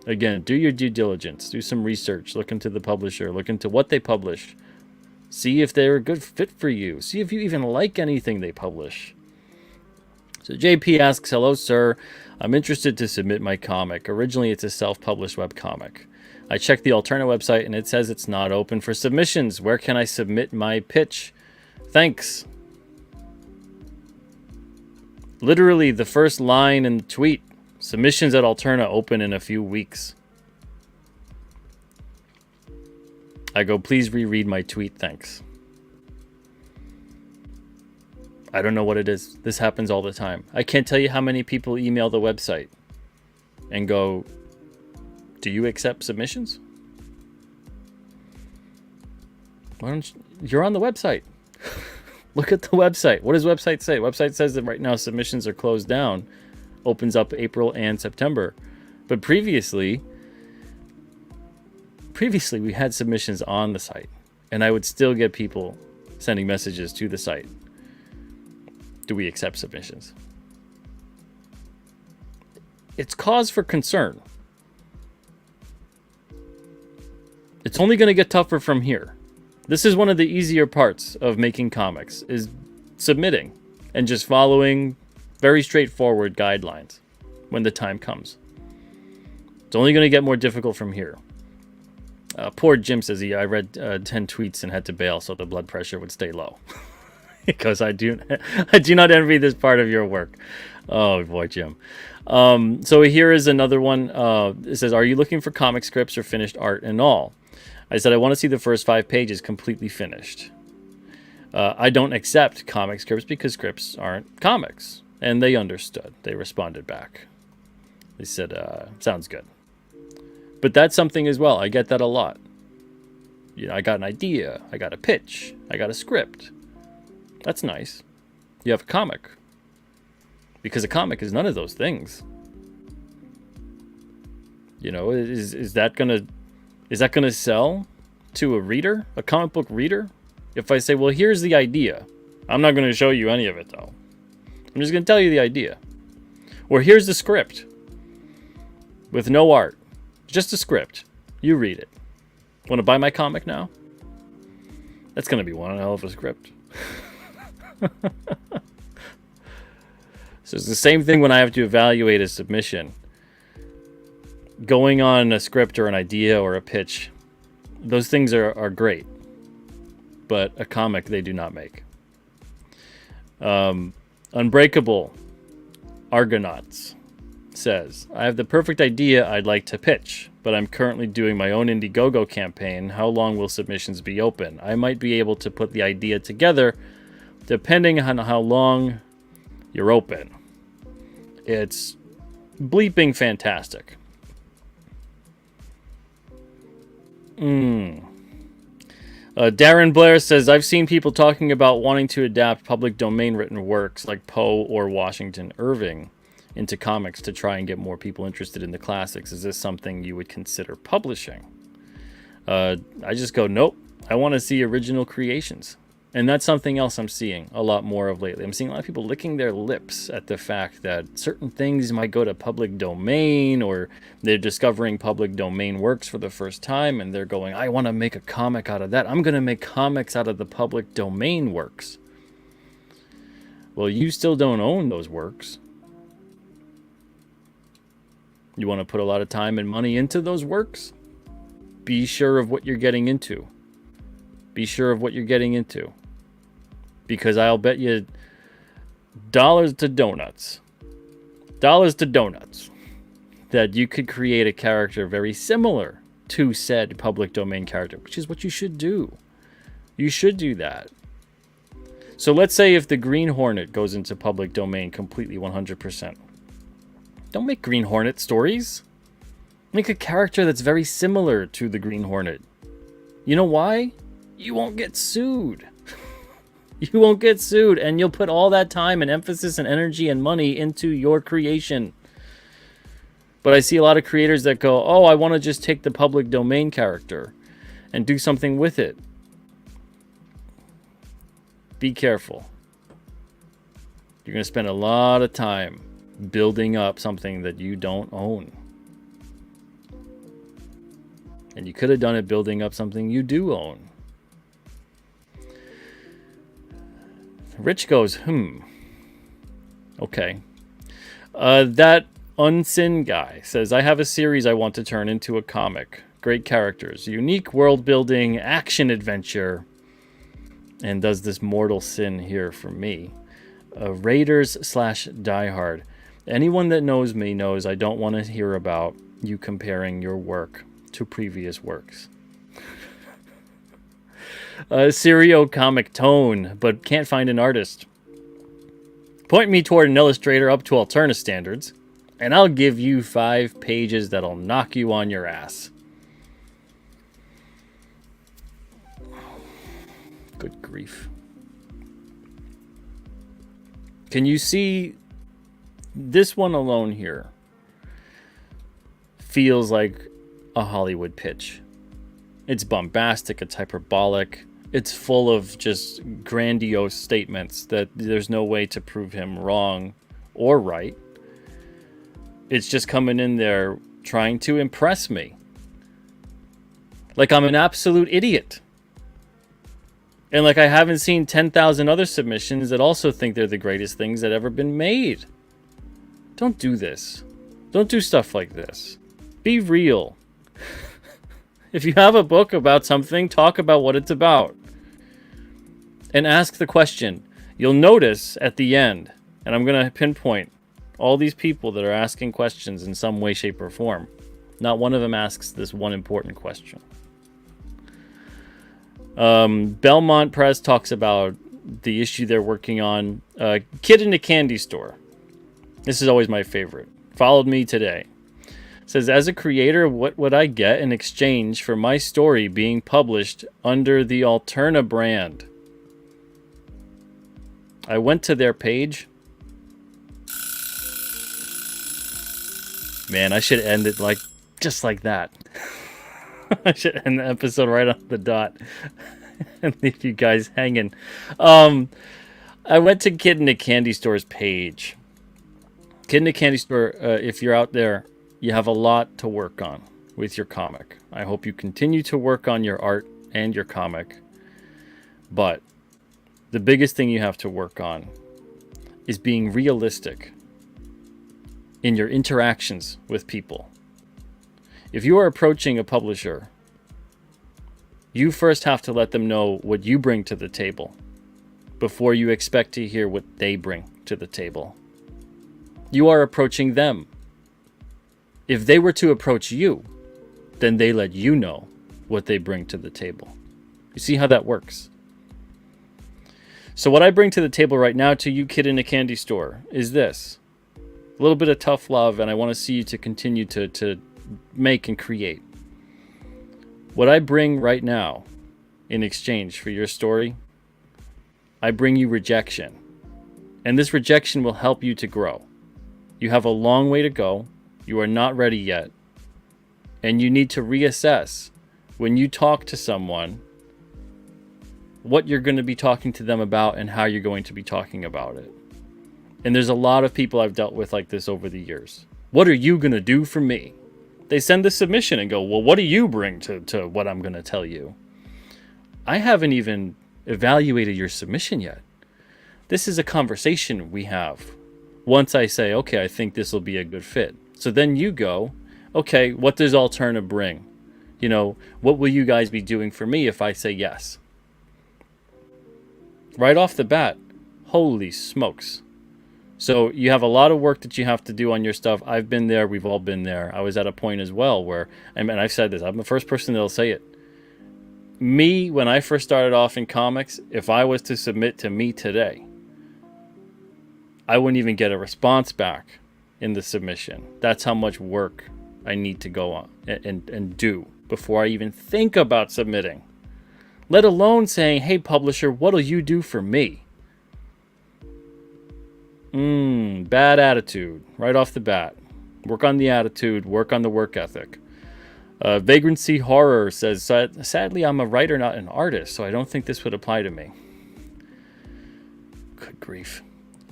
Again, do your due diligence. Do some research. Look into the publisher. Look into what they publish. See if they're a good fit for you. See if you even like anything they publish. So JP asks, hello, sir. I'm interested to submit my comic. Originally, it's a self-published webcomic. I checked the Alterna website, and it says it's not open for submissions. Where can I submit my pitch? Thanks. Literally, the first line in the tweet. Submissions at Alterna open in a few weeks. I go, please reread my tweet, thanks. I don't know what it is. This happens all the time. I can't tell you how many people email the website and go, do you accept submissions? Why don't you're on the website. Look at the website. What does the website say? The website says that right now submissions are closed down. Opens up April and September. But previously we had submissions on the site. And I would still get people sending messages to the site. Do we accept submissions? It's cause for concern. It's only going to get tougher from here. This is one of the easier parts of making comics, is submitting and just following very straightforward guidelines when the time comes. It's only going to get more difficult from here. Poor Jim says I read 10 tweets and had to bail so the blood pressure would stay low. Because I do not envy this part of your work. Oh boy, Jim. So here is another one. It says, are you looking for comic scripts or finished art and all? I said, I want to see the first 5 pages completely finished. I don't accept comic scripts because scripts aren't comics. And they understood. They responded back. They said, sounds good. But that's something as well. I get that a lot. You know, I got an idea. I got a pitch. I got a script. That's nice. You have a comic. Because a comic is none of those things. You know, is that gonna sell to a reader, a comic book reader? If I say, well, here's the idea. I'm not going to show you any of it, though. I'm just going to tell you the idea. Or here's the script. With no art. Just a script. You read it. Want to buy my comic now? That's going to be one hell of a script. So it's the same thing when I have to evaluate a submission. Going on a script or an idea or a pitch, those things are great. But a comic they do not make. Unbreakable Argonauts says, I have the perfect idea I'd like to pitch, but I'm currently doing my own Indiegogo campaign. How long will submissions be open? I might be able to put the idea together depending on how long you're open. It's bleeping fantastic. Darren Blair says, I've seen people talking about wanting to adapt public domain written works like Poe or Washington Irving into comics to try and get more people interested in the classics. Is this something you would consider publishing? I just go, nope. I want to see original creations. And that's something else I'm seeing a lot more of lately. I'm seeing a lot of people licking their lips at the fact that certain things might go to public domain, or they're discovering public domain works for the first time and they're going, I want to make a comic out of that. I'm going to make comics out of the public domain works. Well, you still don't own those works. You want to put a lot of time and money into those works? Be sure of what you're getting into. Be sure of what you're getting into. Because I'll bet you dollars to donuts that you could create a character very similar to said public domain character, which is what you should do. You should do that. So let's say if the Green Hornet goes into public domain completely 100%. Don't make Green Hornet stories. Make a character that's very similar to the Green Hornet. You know why? You won't get sued. You won't get sued, and you'll put all that time and emphasis and energy and money into your creation. But I see a lot of creators that go, oh, I want to just take the public domain character and do something with it. Be careful. You're going to spend a lot of time building up something that you don't own. And you could have done it building up something you do own. Rich goes, okay. That Unsin guy says, I have a series I want to turn into a comic. Great characters, unique world building, action adventure. And does this mortal sin here for me. Raiders/diehard. Anyone that knows me knows I don't want to hear about you comparing your work to previous works. Serio comic tone, but can't find an artist. Point me toward an illustrator up to Alterna standards, and I'll give you 5 pages that'll knock you on your ass. Good grief. Can you see this one alone here? Feels like a Hollywood pitch. It's bombastic, it's hyperbolic. It's full of just grandiose statements that there's no way to prove him wrong or right. It's just coming in there trying to impress me. Like I'm an absolute idiot. And like I haven't seen 10,000 other submissions that also think they're the greatest things that ever been made. Don't do this. Don't do stuff like this. Be real. If you have a book about something, talk about what it's about. And ask the question. You'll notice at the end, and I'm going to pinpoint all these people that are asking questions in some way, shape, or form. Not one of them asks this one important question. Belmont Press talks about the issue they're working on. Kid in a Candy Store This is always my favorite. Followed me today. Says, as a creator, what would I get in exchange for my story being published under the Alterna brand? I went to their page. Man, I should end it just like that. I should end the episode right on the dot and leave you guys hanging. I went to Kid in the Candy Store's page. Kid in the Candy Store, if you're out there, you have a lot to work on with your comic. I hope you continue to work on your art and your comic. But the biggest thing you have to work on is being realistic in your interactions with people. If you are approaching a publisher, you first have to let them know what you bring to the table before you expect to hear what they bring to the table. You are approaching them. If they were to approach you, then they let you know what they bring to the table. You see how that works? So what I bring to the table right now to you, Kid in a Candy Store, is this. A little bit of tough love, and I want to see you to continue to make and create. What I bring right now in exchange for your story, I bring you rejection. And this rejection will help you to grow. You have a long way to go. You are not ready yet. And you need to reassess when you talk to someone what you're going to be talking to them about and how you're going to be talking about it. And there's a lot of people I've dealt with like this over the years. What are you going to do for me? They send the submission and go, well, what do you bring to what I'm going to tell you? I haven't even evaluated your submission yet. This is a conversation we have. Once I say, okay, I think this will be a good fit. So then you go, okay, what does Alterna bring? You know, what will you guys be doing for me if I say yes? Right off the bat, holy smokes. So you have a lot of work that you have to do on your stuff. I've been there. We've all been there. I was at a point as well where, and I've said this, I'm the first person that'll say it. Me, when I first started off in comics, if I was to submit to me today, I wouldn't even get a response back in the submission. That's how much work I need to go on and do before I even think about submitting. Let alone saying, hey, publisher, what'll you do for me? Bad attitude right off the bat. Work on the attitude, work on the work ethic. Vagrancy Horror says, sadly, I'm a writer, not an artist, so I don't think this would apply to me. Good grief.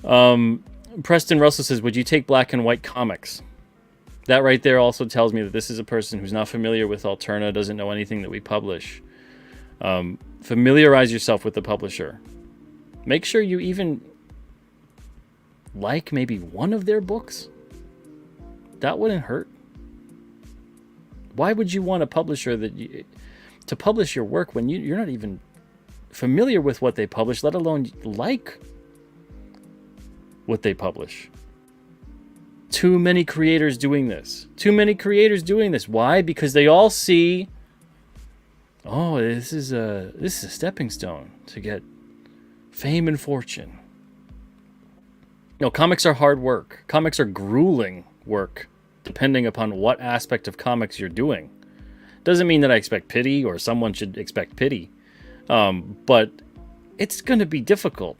Preston Russell says, would you take black and white comics? That right there also tells me that this is a person who's not familiar with Alterna, doesn't know anything that we publish. Familiarize yourself with the publisher. Make sure you even like maybe one of their books. That wouldn't hurt. Why would you want a publisher to publish your work when you're not even familiar with what they publish, let alone like what they publish? Too many creators doing this. Why? Because they all see, oh, this is a stepping stone to get fame and fortune. No, comics are hard work. Comics are grueling work, depending upon what aspect of comics you're doing. Doesn't mean that I expect pity or someone should expect pity. But it's going to be difficult.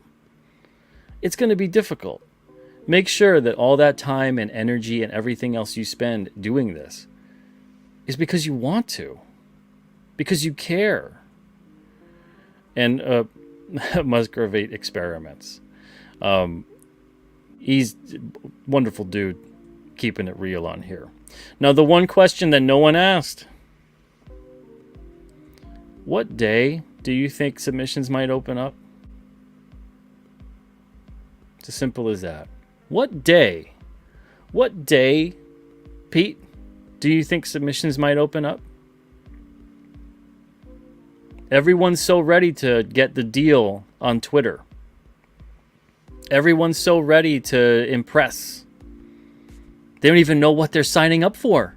Make sure that all that time and energy and everything else you spend doing this is because you want to. Because you care. And Musgravate Experiments. He's a wonderful dude, keeping it real on here. Now, the one question that no one asked. What day do you think submissions might open up? It's as simple as that. What day, Pete, do you think submissions might open up? Everyone's so ready to get the deal on Twitter. Everyone's so ready to impress. They don't even know what they're signing up for.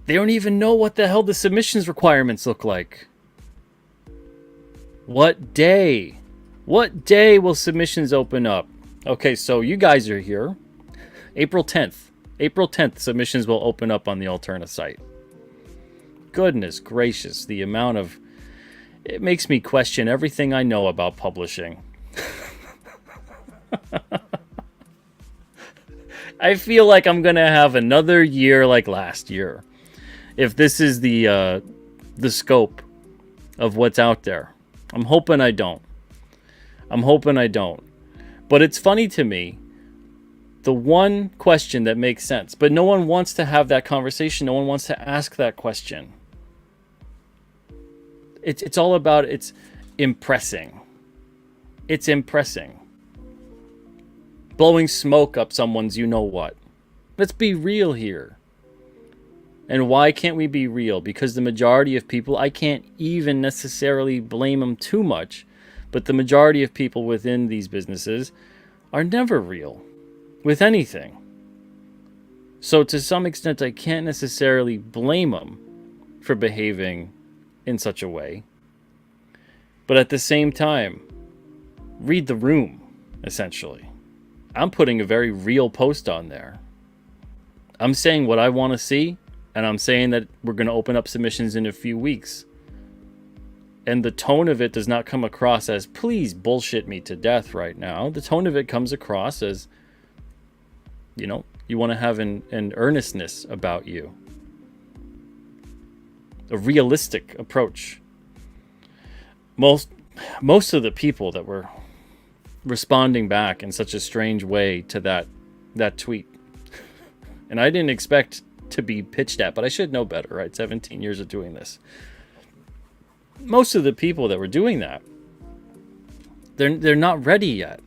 They don't even know what the hell the submissions requirements look like. What day? What day will submissions open up? Okay, so you guys are here. April 10th. April 10th, submissions will open up on the Alterna site. Goodness gracious, the amount of... It makes me question everything I know about publishing. I feel like I'm going to have another year like last year, if this is the scope of what's out there. I'm hoping I don't. But it's funny to me, the one question that makes sense, but no one wants to have that conversation. No one wants to ask that question. It's all about it's impressing. It's impressing. Blowing smoke up someone's you-know-what. Let's be real here. And why can't we be real? Because the majority of people, I can't even necessarily blame them too much, but the majority of people within these businesses are never real with anything. So to some extent, I can't necessarily blame them for behaving in such a way. But at the same time, read the room, essentially. I'm putting a very real post on there. I'm saying what I want to see, and I'm saying that we're going to open up submissions in a few weeks. And the tone of it does not come across as, please bullshit me to death right now. The tone of it comes across as, you want to have an earnestness about you. A realistic approach. Most of the people that were responding back in such a strange way to that tweet, and I didn't expect to be pitched at, but I should know better, right? 17 years of doing this. Most of the people that were doing that, they're not ready yet.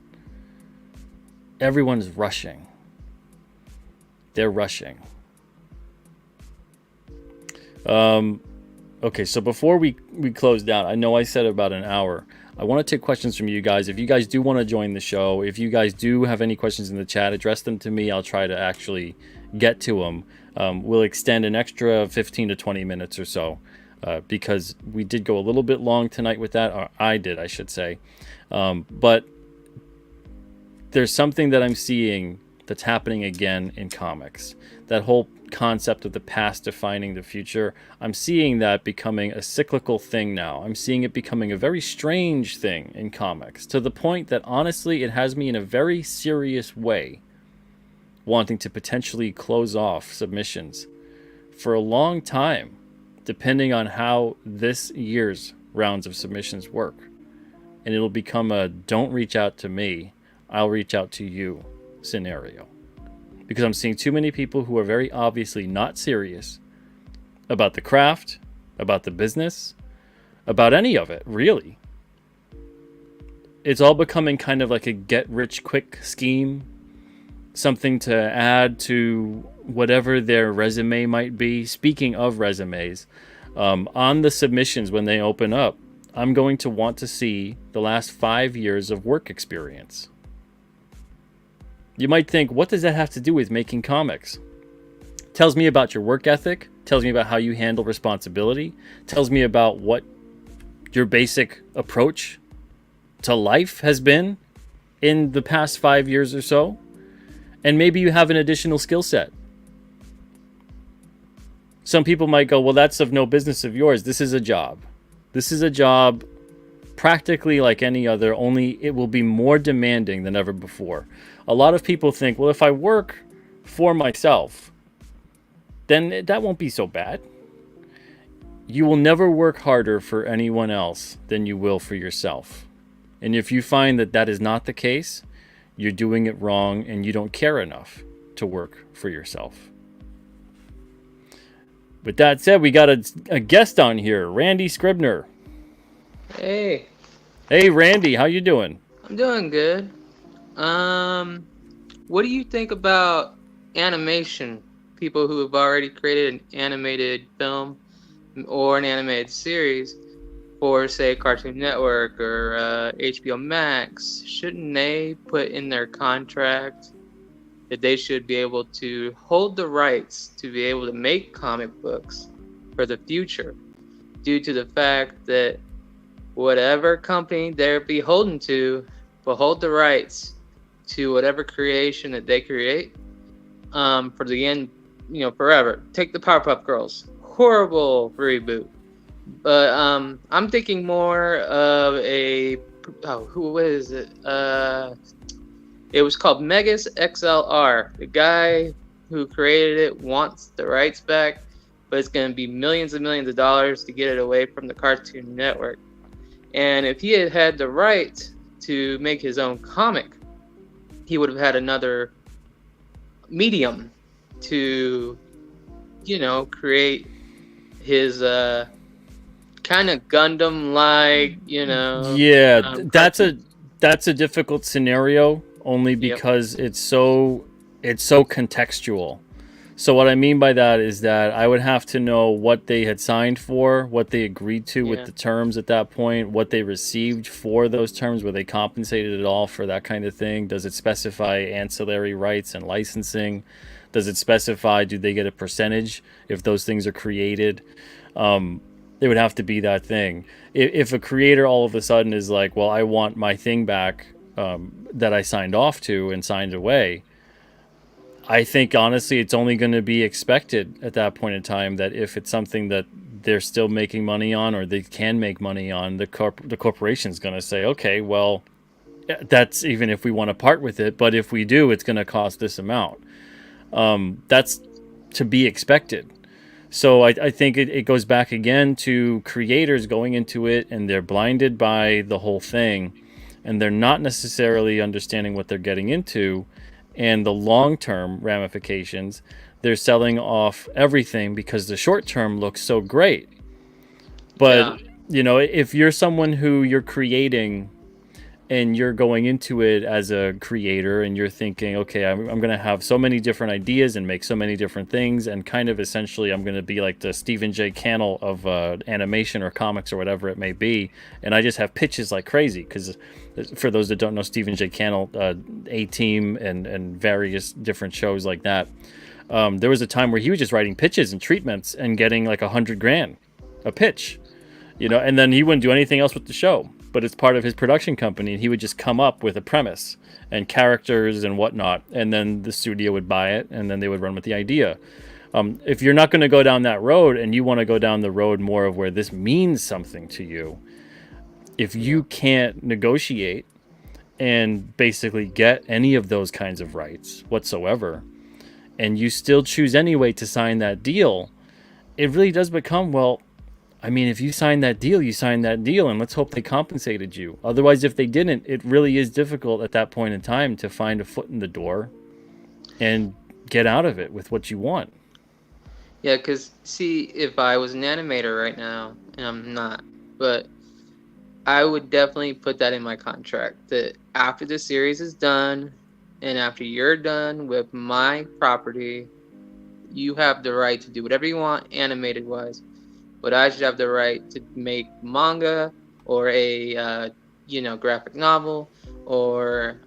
Everyone's rushing. They're rushing. Okay, so before we close down, I know I said about an hour. I want to take questions from you guys. If you guys do want to join the show, if you guys do have any questions in the chat, address them to me. I'll try to actually get to them. We'll extend an extra 15 to 20 minutes or so because we did go a little bit long tonight with that. Or I did, I should say. But there's something that I'm seeing that's happening again in comics. That whole concept of the past defining the future, I'm seeing that becoming a cyclical thing now. I'm seeing it becoming a very strange thing in comics, to the point that honestly it has me in a very serious way wanting to potentially close off submissions for a long time, depending on how this year's rounds of submissions work. And it'll become a don't reach out to me, I'll reach out to you scenario. Because I'm seeing too many people who are very obviously not serious about the craft, about the business, about any of it, really. It's all becoming kind of like a get-rich-quick scheme, something to add to whatever their resume might be. Speaking of resumes, on the submissions when they open up, I'm going to want to see the last 5 years of work experience. You might think, what does that have to do with making comics? Tells me about your work ethic, tells me about how you handle responsibility, tells me about what your basic approach to life has been in the past 5 years or so. And maybe you have an additional skill set. Some people might go, well, that's of no business of yours. This is a job. This is a job practically like any other, only it will be more demanding than ever before. A lot of people think, well, if I work for myself, then that won't be so bad. You will never work harder for anyone else than you will for yourself. And if you find that that is not the case, you're doing it wrong and you don't care enough to work for yourself. With that said, we got a guest on here, Randy Scribner. Hey. Hey, Randy, how you doing? I'm doing good. What do you think about animation? People who have already created an animated film or an animated series for, say, Cartoon Network or HBO Max. Shouldn't they put in their contract that they should be able to hold the rights to be able to make comic books for the future, due to the fact that whatever company they're beholden to will hold the rights to whatever creation that they create, for the end, forever. Take the Powerpuff Girls, horrible reboot. But I'm thinking more of who is it? It was called Megas XLR. The guy who created it wants the rights back, but it's going to be millions and millions of dollars to get it away from the Cartoon Network. And if he had had the right to make his own comic, he would have had another medium to, create his kind of Gundam-like, Yeah, that's a difficult scenario only because it's so contextual. So what I mean by that is that I would have to know what they had signed for, what they agreed to with the terms at that point, what they received for those terms, were they compensated at all for that kind of thing? Does it specify ancillary rights and licensing? Does it specify, do they get a percentage if those things are created? It would have to be that thing. If a creator all of a sudden is like, well, I want my thing back that I signed off to and signed away, I think honestly it's only going to be expected at that point in time that if it's something that they're still making money on or they can make money on, the corporation's going to say, okay, well, that's even if we want to part with it, but if we do, it's going to cost this amount. That's to be expected. So I think it goes back again to creators going into it and they're blinded by the whole thing and they're not necessarily understanding what they're getting into and the long-term ramifications. They're selling off everything because the short-term looks so great. But, if you're someone who you're creating and you're going into it as a creator and you're thinking, okay, I'm going to have so many different ideas and make so many different things and kind of essentially I'm going to be like the Stephen J. Cannell of animation or comics or whatever it may be. And I just have pitches like crazy because for those that don't know Stephen J. Cannell, A-Team and various different shows like that, there was a time where he was just writing pitches and treatments and getting like $100,000 a pitch, and then he wouldn't do anything else with the show. But it's part of his production company, and he would just come up with a premise and characters and whatnot, and then the studio would buy it, and then they would run with the idea. If you're not going to go down that road, and you want to go down the road more of where this means something to you, if you can't negotiate and basically get any of those kinds of rights whatsoever, and you still choose anyway to sign that deal, it really does become, well, I mean, if you sign that deal, you sign that deal, and let's hope they compensated you. Otherwise, if they didn't, it really is difficult at that point in time to find a foot in the door and get out of it with what you want. Yeah, because, see, if I was an animator right now, and I'm not, but I would definitely put that in my contract, that after the series is done, and after you're done with my property, you have the right to do whatever you want animated-wise. But I should have the right to make manga or a graphic novel or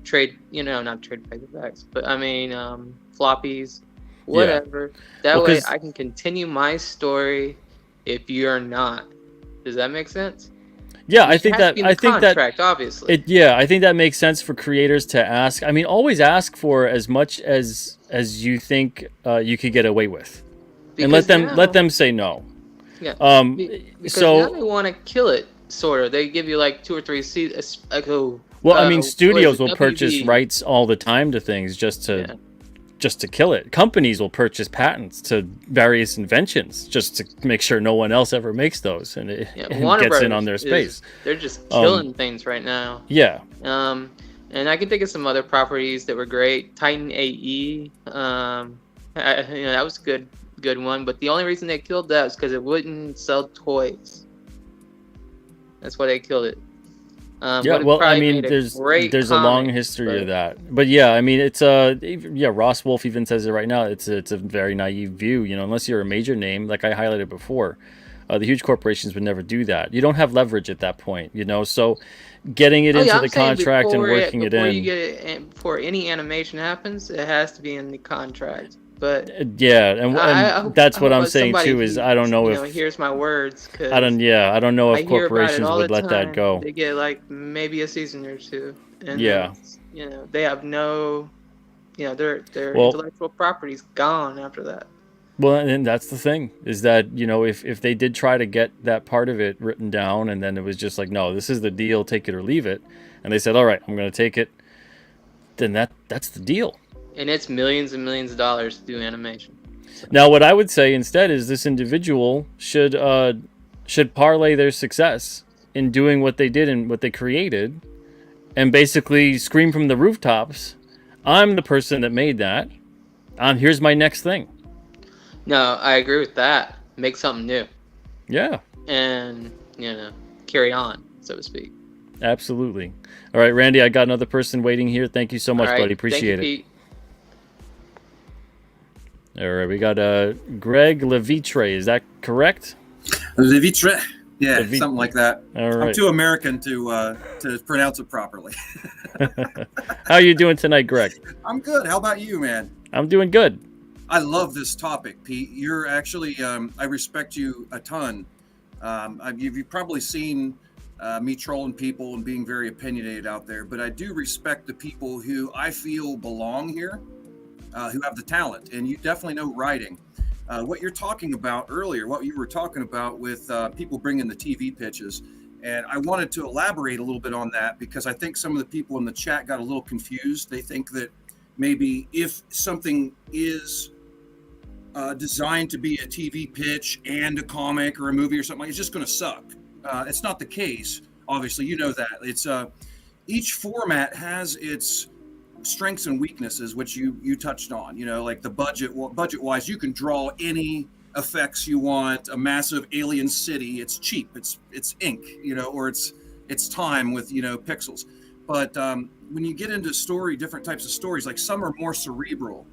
trade, not trade paperbacks, but I mean floppies, whatever. That way I can continue my story if you're not. Does that make sense? Yeah, I think that obviously. I think that makes sense for creators to ask. I mean, always ask for as much as you think you could get away with. Because and let them say no. Yeah. Because now they want to kill it, sort of. They give you like 2 or 3 seasons. Well, I mean, studios will purchase rights all the time to things just to kill it. Companies will purchase patents to various inventions just to make sure no one else ever makes those and gets in on their space. They're just killing things right now. Yeah. And I can think of some other properties that were great. Titan AE. That was good one, but the only reason they killed that was because it wouldn't sell toys. That's why they killed it. Well, I mean, there's a long history of that, but yeah, I mean, it's Ross Wolf even says it right now. It's a very naive view, unless you're a major name, like I highlighted before. The huge corporations would never do that. You don't have leverage at that point, so getting it into the contract and working it in. Before any animation happens, it has to be in the contract. But and that's what I'm saying too. Is I don't know if here's my words. I don't know if corporations would let that go. They get like maybe a season or two. And they have no, their Well, intellectual property's gone after that. well, and that's the thing is that, if they did try to get that part of it written down and then it was just like, no, this is the deal, take it or leave it, and they said, all right, I'm going to take it, then that's the deal. And it's millions and millions of dollars to do animation. So. Now, what I would say instead is this individual should parlay their success in doing what they did and what they created, and basically scream from the rooftops, "I'm the person that made that. Here's my next thing." No, I agree with that. Make something new. Yeah. And, carry on, so to speak. Absolutely. All right, Randy, I got another person waiting here. Thank you so much, buddy. Appreciate Thank you, it. Pete. All right, we got Greg Levitre. Is that correct? Levitre. Yeah, something like that. All right. I'm too American to pronounce it properly. How are you doing tonight, Greg? I'm good. How about you, man? I'm doing good. I love this topic, Pete. You're actually, I respect you a ton. You've probably seen me trolling people and being very opinionated out there, but I do respect the people who I feel belong here, who have the talent, and you definitely know writing. What you're talking about earlier, what you were talking about with people bringing the TV pitches, and I wanted to elaborate a little bit on that because I think some of the people in the chat got a little confused. They think that maybe if something is designed to be a TV pitch and a comic or a movie or something, it's just going to suck. It's not the case. Obviously, you know that. It's each format has its strengths and weaknesses, which you touched on. Like the budget wise, you can draw any effects you want. A massive alien city, it's cheap. It's ink, or it's time with pixels. But when you get into different types of stories, like some are more cerebral.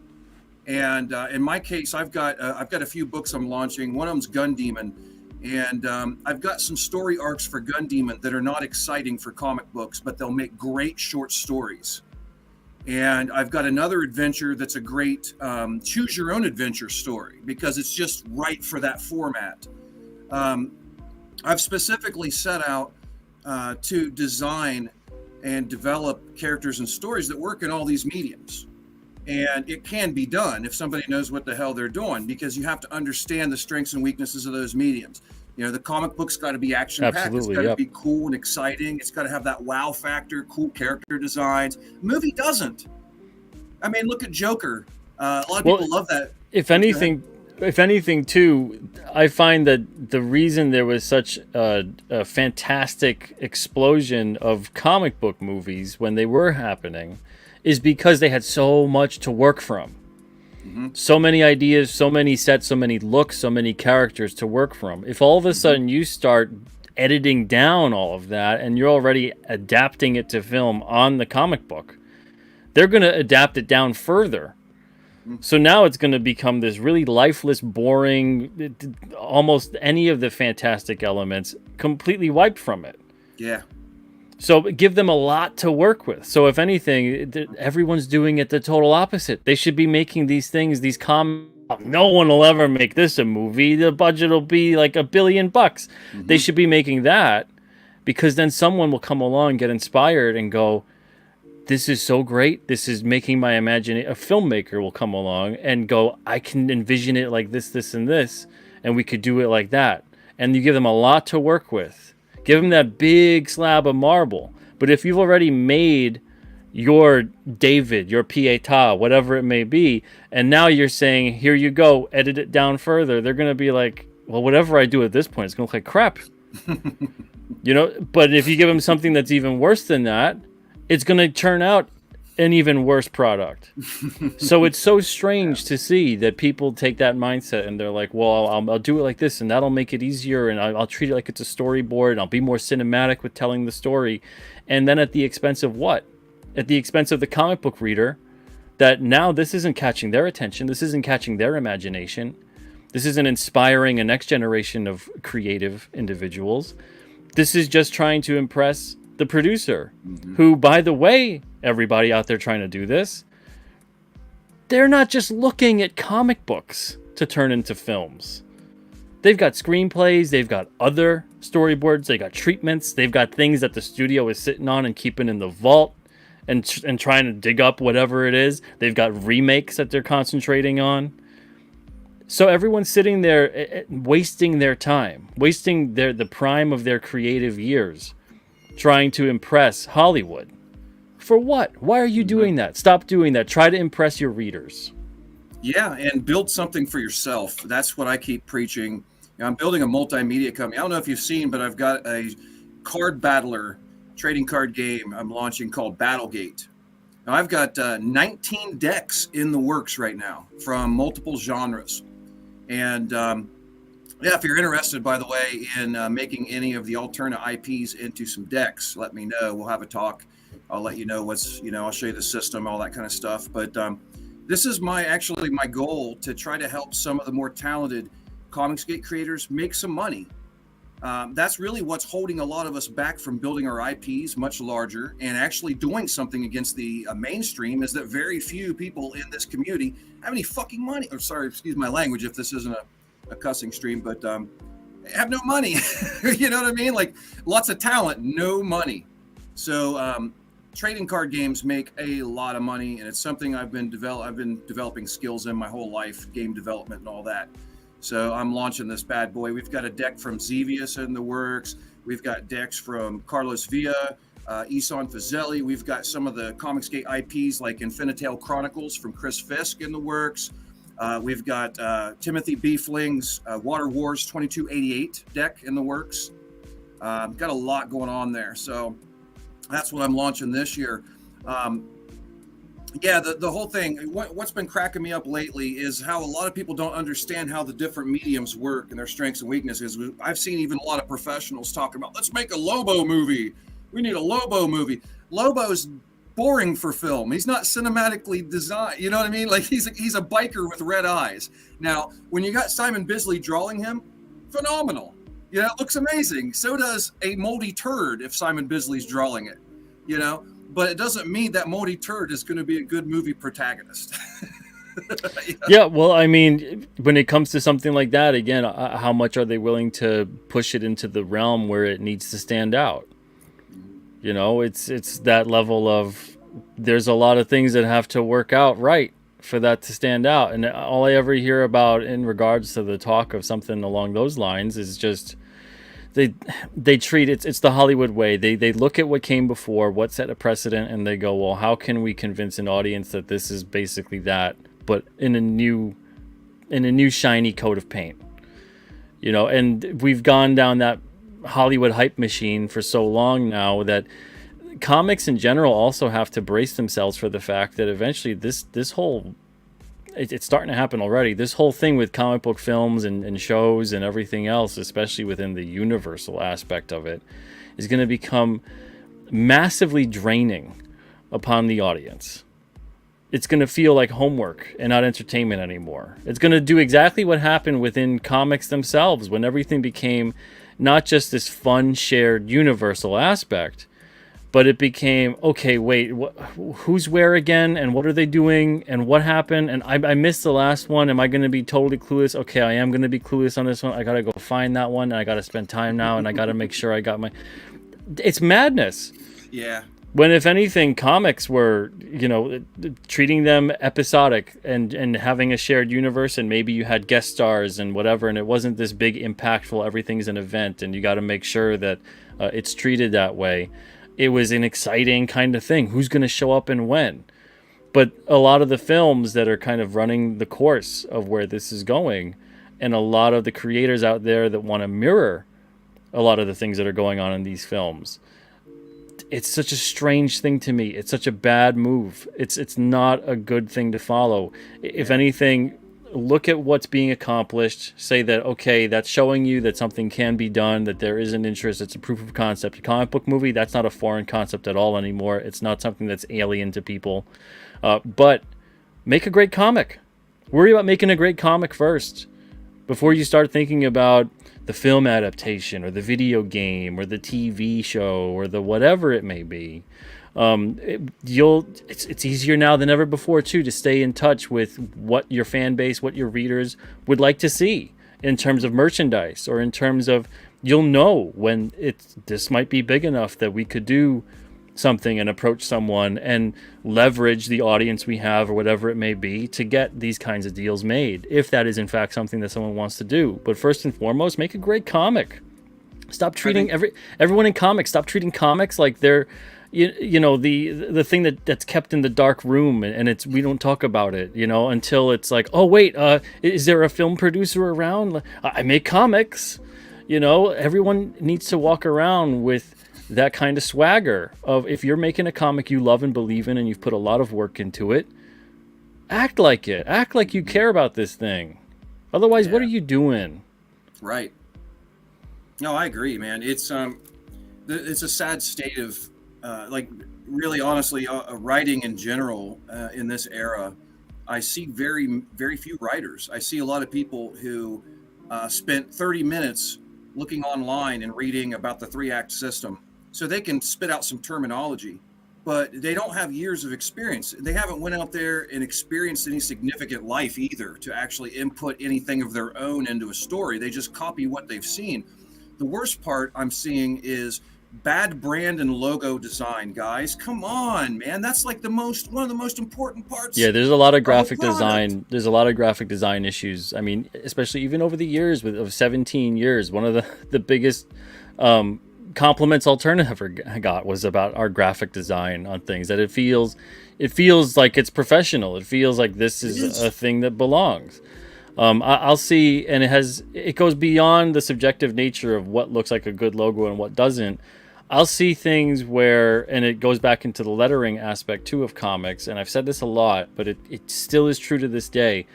And in my case, I've got a few books I'm launching. One of them's Gun Demon, and I've got some story arcs for Gun Demon that are not exciting for comic books, but they'll make great short stories. And I've got another adventure that's a great choose your own adventure story because it's just right for that format. I've specifically set out to design and develop characters and stories that work in all these mediums. And it can be done if somebody knows what the hell they're doing, because you have to understand the strengths and weaknesses of those mediums. The comic book's got to be action-packed. It's got to be cool and exciting. It's got to have that wow factor, cool character designs. Movie doesn't. I mean, look at Joker. A lot of people love that. If anything, too, I find that the reason there was such a fantastic explosion of comic book movies when they were happening is because they had so much to work from. Mm-hmm. So many ideas, so many sets, so many looks, so many characters to work from. If all of a sudden you start editing down all of that and you're already adapting it to film on the comic book, they're going to adapt it down further. So now it's going to become this really lifeless, boring, almost any of the fantastic elements completely wiped from it. Yeah. So give them a lot to work with. So if anything, everyone's doing it the total opposite. They should be making these things, no one will ever make this a movie. The budget will be like $1 billion. Mm-hmm. They should be making that, because then someone will come along, get inspired, and go, this is so great. This is making my imagination. A filmmaker will come along and go, I can envision it like this, this, and this, and we could do it like that. And you give them a lot to work with. Give them that big slab of marble. But if you've already made your David, your Pietà, whatever it may be, and now you're saying, here you go, edit it down further, they're going to be like, well, whatever I do at this point, it's going to look like crap. But if you give them something that's even worse than that, it's going to turn out an even worse product. So it's so strange to see that people take that mindset and they're like, well, I'll do it like this and that'll make it easier, and I'll treat it like it's a storyboard, and I'll be more cinematic with telling the story. And then at the expense of what? At the expense of the comic book reader, that now this isn't catching their attention, this isn't catching their imagination, this isn't inspiring a next generation of creative individuals. This is just trying to impress the producer, who, by the way, everybody out there trying to do this, they're not just looking at comic books to turn into films. They've got screenplays, they've got other storyboards, they got treatments, they've got things that the studio is sitting on and keeping in the vault and trying to dig up whatever it is. They've got remakes that they're concentrating on. So everyone's sitting there wasting their time, wasting the prime of their creative years, trying to impress Hollywood. For what? Why are you doing that? Stop doing that. Try to impress your readers. Yeah, and build something for yourself. That's what I keep preaching. You know, I'm building a multimedia company. I don't know if you've seen, but I've got a card battler trading card game I'm launching called Battlegate. Now, I've got 19 decks in the works right now from multiple genres. And yeah, if you're interested, by the way, in making any of the alternate IPs into some decks, let me know. We'll have a talk. I'll let you know I'll show you the system, all that kind of stuff. But this is my goal, to try to help some of the more talented Comicsgate creators make some money. That's really what's holding a lot of us back from building our IPs much larger and actually doing something against the mainstream, is that very few people in this community have any fucking money. Or sorry, excuse my language if this isn't a cussing stream, but have no money. You know what I mean? Like, lots of talent, no money. So trading card games make a lot of money, and it's something I've been developing skills in my whole life, game development and all that. So I'm launching this bad boy. We've got a deck from Xevious in the works. We've got decks from Carlos Villa, Isan Fazeli. We've got some of the Comicsgate IPs like Infinitale Chronicles from Chris Fisk in the works. We've got Timothy Beefling's Water Wars 2288 deck in the works. Got a lot going on there. So that's what I'm launching this year. Yeah, the whole thing, what's been cracking me up lately is how a lot of people don't understand how the different mediums work and their strengths and weaknesses. I've seen even a lot of professionals talking about, let's make a Lobo movie. We need a Lobo movie. Lobo's boring for film. He's not cinematically designed. You know what I mean? Like, he's a biker with red eyes. Now, when you got Simon Bisley drawing him, phenomenal. You know, it looks amazing. So does a moldy turd if Simon Bisley's drawing it, you know? But it doesn't mean that moldy turd is going to be a good movie protagonist. Yeah, well, I mean, when it comes to something like that, again, how much are they willing to push it into the realm where it needs to stand out? You know, it's that level of, there's a lot of things that have to work out right for that to stand out. And all I ever hear about in regards to the talk of something along those lines is just, they treat it's the Hollywood way. They look at what came before, what set a precedent, and they go, well, how can we convince an audience that this is basically that, but in a new shiny coat of paint? You know, and we've gone down that Hollywood hype machine for so long now that comics in general also have to brace themselves for the fact that eventually this whole, it's starting to happen already. This whole thing with comic book films and shows and everything else, especially within the universal aspect of it, is going to become massively draining upon the audience. It's going to feel like homework and not entertainment anymore. It's going to do exactly what happened within comics themselves when everything became not just this fun, shared, universal aspect, but it became, okay, wait, who's where again? And what are they doing? And what happened? And I missed the last one. Am I going to be totally clueless? Okay, I am going to be clueless on this one. I got to go find that one. And I got to spend time now. And I got to make sure I got my... It's madness. Yeah. When, if anything, comics were, you know, treating them episodic and having a shared universe, and maybe you had guest stars and whatever, and it wasn't this big, impactful, everything's an event, and you got to make sure that it's treated that way. It was an exciting kind of thing. Who's going to show up and when? But a lot of the films that are kind of running the course of where this is going, and a lot of the creators out there that want to mirror a lot of the things that are going on in these films, it's such a strange thing to me. It's such a bad move. It's not a good thing to follow. If anything, look at what's being accomplished, say that, okay, that's showing you that something can be done, that there is an interest, it's a proof of concept. A comic book movie, that's not a foreign concept at all anymore. It's not something that's alien to people. But make a great comic. Worry about making a great comic first before you start thinking about the film adaptation or the video game or the TV show or the whatever it may be. It's easier now than ever before too to stay in touch with what your fan base, what your readers would like to see in terms of merchandise, or in terms of, you'll know when this might be big enough that we could do something and approach someone and leverage the audience we have or whatever it may be to get these kinds of deals made, if that is in fact something that someone wants to do. But first and foremost, make a great comic. Stop treating everyone in comics. Stop treating comics like they're, you know, the thing that's kept in the dark room, and it's, we don't talk about it, you know, until it's like, oh wait, is there a film producer around? I make comics, you know. Everyone needs to walk around with that kind of swagger of, if you're making a comic you love and believe in and you've put a lot of work into it, act like it. Act like you care about this thing. Otherwise, what are you doing? Right. No, I agree, man. It's a sad state of like, really, honestly, writing in general in this era. I see very, very few writers. I see a lot of people who spent 30 minutes looking online and reading about the 3-act system so they can spit out some terminology, but they don't have years of experience. They haven't went out there and experienced any significant life either to actually input anything of their own into a story. They just copy what they've seen. The worst part I'm seeing is bad brand and logo design, guys. Come on, man. That's like one of the most important parts. Yeah, there's a lot of graphic design. There's a lot of graphic design issues. I mean, especially even over the years of 17 years, one of the biggest compliments Alternative ever got was about our graphic design on things, that it feels like it's professional. It feels like this is a thing that belongs. I'll see, and it goes beyond the subjective nature of what looks like a good logo and what doesn't. I'll see things where, and it goes back into the lettering aspect too of comics, and I've said this a lot, but it still is true to this day.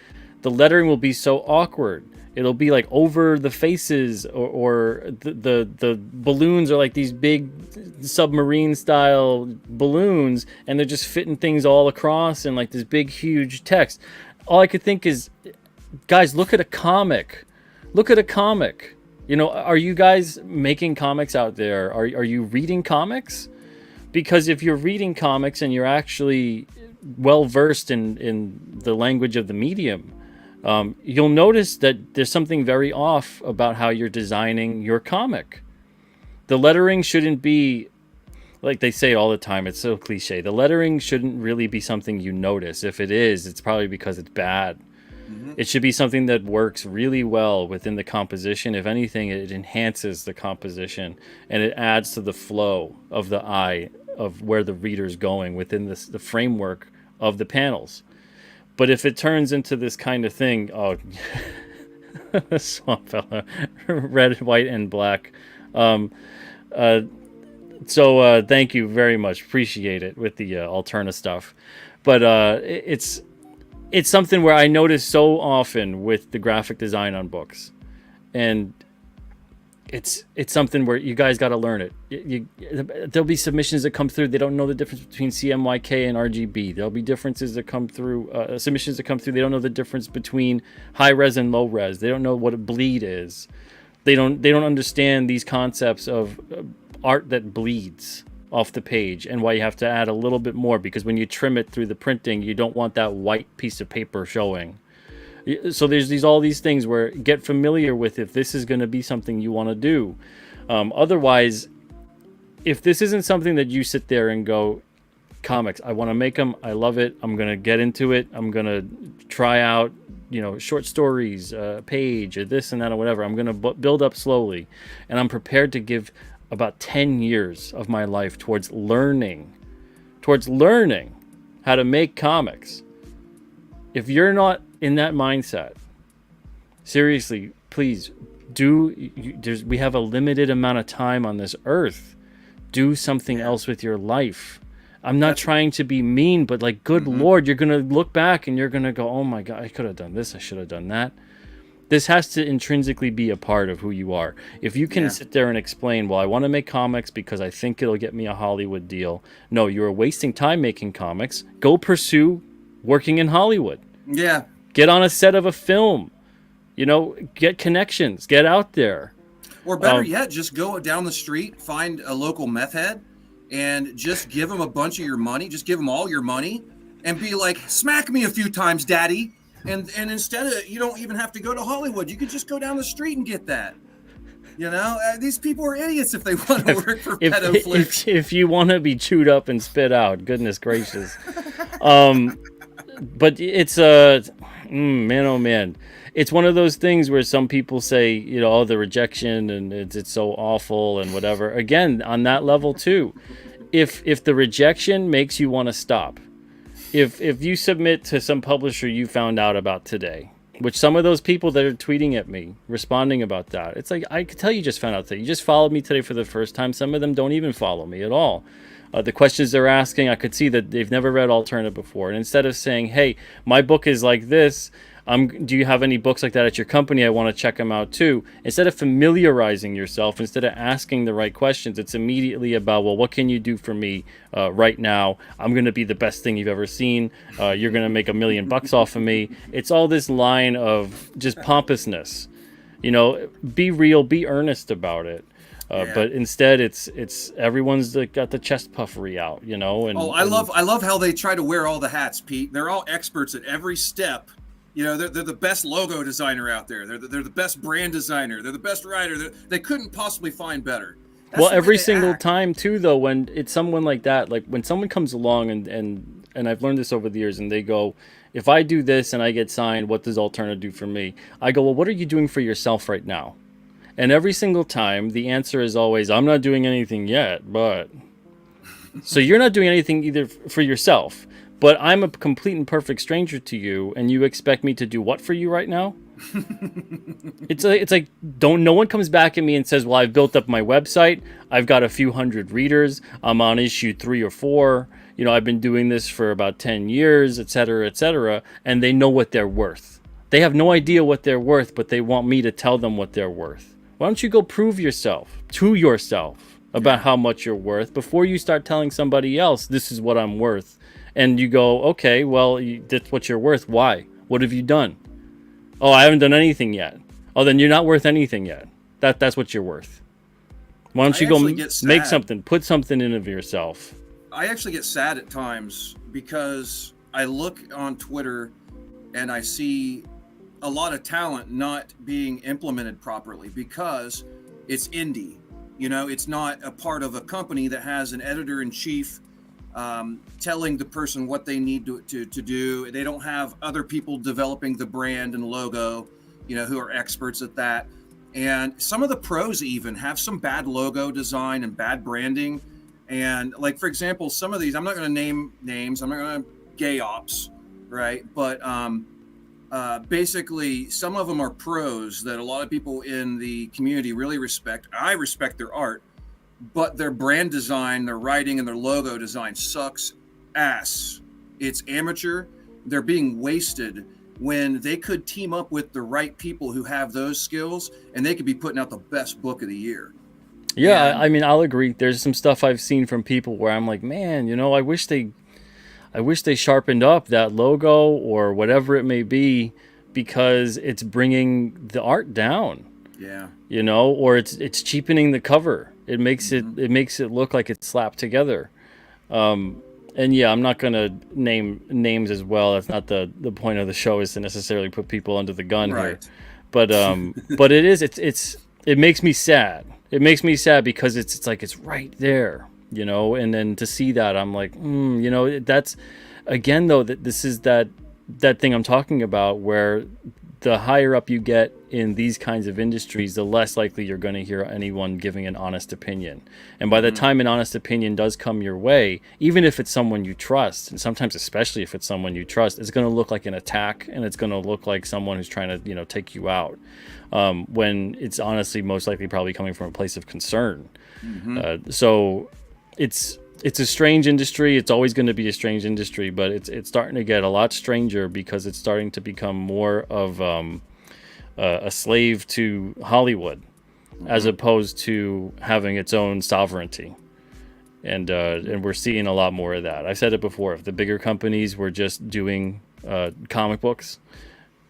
The lettering will be so awkward. It'll be like over the faces, or the balloons are like these big submarine style balloons, and they're just fitting things all across and like this big huge text. All I could think is, guys, look at a comic. Look at a comic. You know, are you guys making comics out there? Are you reading comics? Because if you're reading comics and you're actually well versed in the language of the medium, you'll notice that there's something very off about how you're designing your comic. The lettering shouldn't be, like they say all the time, it's so cliche. The lettering shouldn't really be something you notice. If it is, it's probably because it's bad. Mm-hmm. It should be something that works really well within the composition. If anything, it enhances the composition and it adds to the flow of the eye of where the reader's going within the framework of the panels. But if it turns into this kind of thing, Swamp Fella, red, white, and black. So thank you very much. Appreciate it with the Alterna stuff. But it's something where I notice so often with the graphic design on books. And it's something where you guys got to learn it. There'll be submissions that come through. They don't know the difference between CMYK and RGB. There'll be differences that come through, submissions that come through. They don't know the difference between high res and low res. They don't know what a bleed is. They don't understand these concepts of art that bleeds off the page and why you have to add a little bit more, because when you trim it through the printing, you don't want that white piece of paper showing. So there's all these things where get familiar with if this is going to be something you want to do. Otherwise, if this isn't something that you sit there and go, comics, I want to make them, I love it, I'm going to get into it, I'm going to try out, short stories, page, or this and that or whatever. I'm going to build up slowly, and I'm prepared to give about 10 years of my life towards learning how to make comics. If you're not in that mindset, seriously, please we have a limited amount of time on this earth. Do something else with your life. I'm not trying to be mean, but like, good Lord, you're going to look back and you're going to go, oh my God, I could have done this. I should have done that. This has to intrinsically be a part of who you are. If you can sit there and explain, well, I want to make comics because I think it'll get me a Hollywood deal. No, you're wasting time making comics. Go pursue working in Hollywood. Yeah. Get on a set of a film. Get connections. Get out there. Or better yet, just go down the street, find a local meth head, and just give them a bunch of your money. Just give them all your money and be like, smack me a few times, daddy. And instead of, you don't even have to go to Hollywood. You could just go down the street and get that. You know, these people are idiots if they want to work for if, Pedoflix. if you want to be chewed up and spit out, goodness gracious. But it's man, oh man, it's one of those things where some people say, you know, oh, the rejection and it's so awful and whatever. Again, on that level too, if the rejection makes you want to stop, if you submit to some publisher you found out about today, which some of those people that are tweeting at me, responding about that, it's like, I could tell you just found out today. You just followed me today for the first time. Some of them don't even follow me at all. The questions they're asking, I could see that they've never read Alternative before. And instead of saying, hey, my book is like this, do you have any books like that at your company? I want to check them out too. Instead of familiarizing yourself, instead of asking the right questions, it's immediately about, well, what can you do for me right now? I'm going to be the best thing you've ever seen. You're going to make $1 million off of me. It's all this line of just pompousness. You know, be real, be earnest about it. But instead, it's everyone's got the chest puffery out, you know. And I love how they try to wear all the hats, Pete. They're all experts at every step. You know, they're the best logo designer out there. They're the best brand designer. They're the best writer. They couldn't possibly find better. Well, every single time too, though, when it's someone like that, like when someone comes along and I've learned this over the years, and they go, if I do this and I get signed, what does Alterna do for me? I go, well, what are you doing for yourself right now? And every single time, the answer is always, I'm not doing anything yet, but... So you're not doing anything either for yourself, but I'm a complete and perfect stranger to you, and you expect me to do what for you right now? It's like, no one comes back at me and says, well, I've built up my website, I've got a few hundred readers, I'm on issue 3 or 4, you know, I've been doing this for about 10 years, etc., and they know what they're worth. They have no idea what they're worth, but they want me to tell them what they're worth. Why don't you go prove yourself to yourself about how much you're worth before you start telling somebody else, this is what I'm worth. And you go, okay, well, that's what you're worth. Why? What have you done? Oh, I haven't done anything yet. Oh, then you're not worth anything yet. That's what you're worth. Why don't you go make something, put something in of yourself? I actually get sad at times because I look on Twitter and I see a lot of talent not being implemented properly because it's indie. You know, it's not a part of a company that has an editor-in-chief telling the person what they need to do. They don't have other people developing the brand and logo, you know, who are experts at that. And some of the pros even have some bad logo design and bad branding. And like, for example, some of these, I'm not going to name names. I'm not going to gay ops, right? But basically, some of them are pros that a lot of people in the community really respect. I respect their art, but their brand design, their writing, and their logo design sucks ass. It's amateur. They're being wasted when they could team up with the right people who have those skills, and they could be putting out the best book of the year. Yeah, I mean, I'll agree. There's some stuff I've seen from people where I'm like, man, you know, I wish they sharpened up that logo or whatever it may be, because it's bringing the art down. Yeah. You know, or it's cheapening the cover. It makes it look like it's slapped together. And yeah, I'm not gonna name names as well. That's not the point of the show, is to necessarily put people under the gun here. But but it makes me sad. It makes me sad because it's like it's right there. You know, and then to see that, I'm like, you know, that's, again, though, that this is that thing I'm talking about, where the higher up you get in these kinds of industries, the less likely you're going to hear anyone giving an honest opinion. And by the time an honest opinion does come your way, even if it's someone you trust, and sometimes especially if it's someone you trust, it's going to look like an attack, and it's going to look like someone who's trying to, you know, take you out, when it's honestly most likely probably coming from a place of concern. So it's a strange industry. It's always going to be a strange industry, but it's starting to get a lot stranger because it's starting to become more of a slave to Hollywood, as opposed to having its own sovereignty. And we're seeing a lot more of that. I've said it before. If the bigger companies were just doing comic books,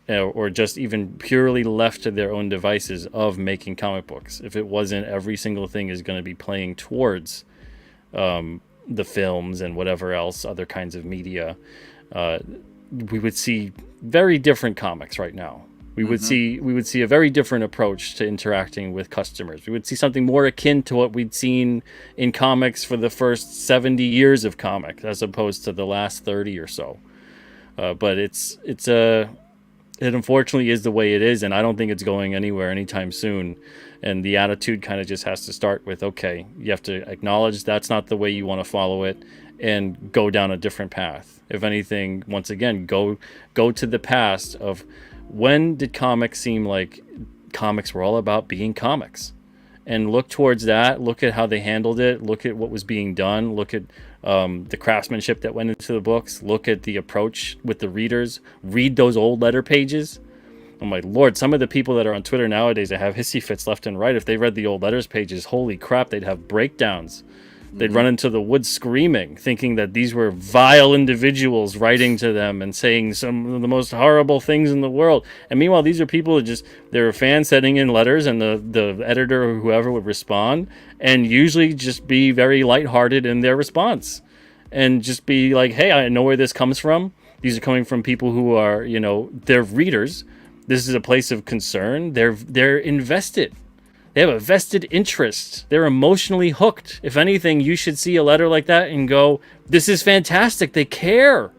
or just even purely left to their own devices of making comic books, if it wasn't every single thing is going to be playing towards the films and whatever else, other kinds of media, we would see very different comics right now. We would see a very different approach to interacting with customers. We would see something more akin to what we'd seen in comics for the first 70 years of comics, as opposed to the last 30 or so. But it unfortunately is the way it is, and I don't think it's going anywhere anytime soon. And the attitude kind of just has to start with, okay, you have to acknowledge that's not the way you want to follow it, and go down a different path. If anything, once again, go to the past of, when did comics seem like comics were all about being comics? And look towards that. Look at how they handled it. Look at what was being done. Look at the craftsmanship that went into the books. Look at the approach with the readers. Read those old letter pages. Oh my Lord, some of the people that are on Twitter nowadays that have hissy fits left and right, if they read the old letters pages, holy crap, they'd have breakdowns. They'd run into the woods screaming, thinking that these were vile individuals writing to them and saying some of the most horrible things in the world. And meanwhile, these are people that they're fans sending in letters, and the editor or whoever would respond, and usually just be very lighthearted in their response. And just be like, hey, I know where this comes from. These are coming from people who are, they're readers. This is a place of concern. They're invested. They have a vested interest. They're emotionally hooked. If anything, you should see a letter like that and go, this is fantastic. They care.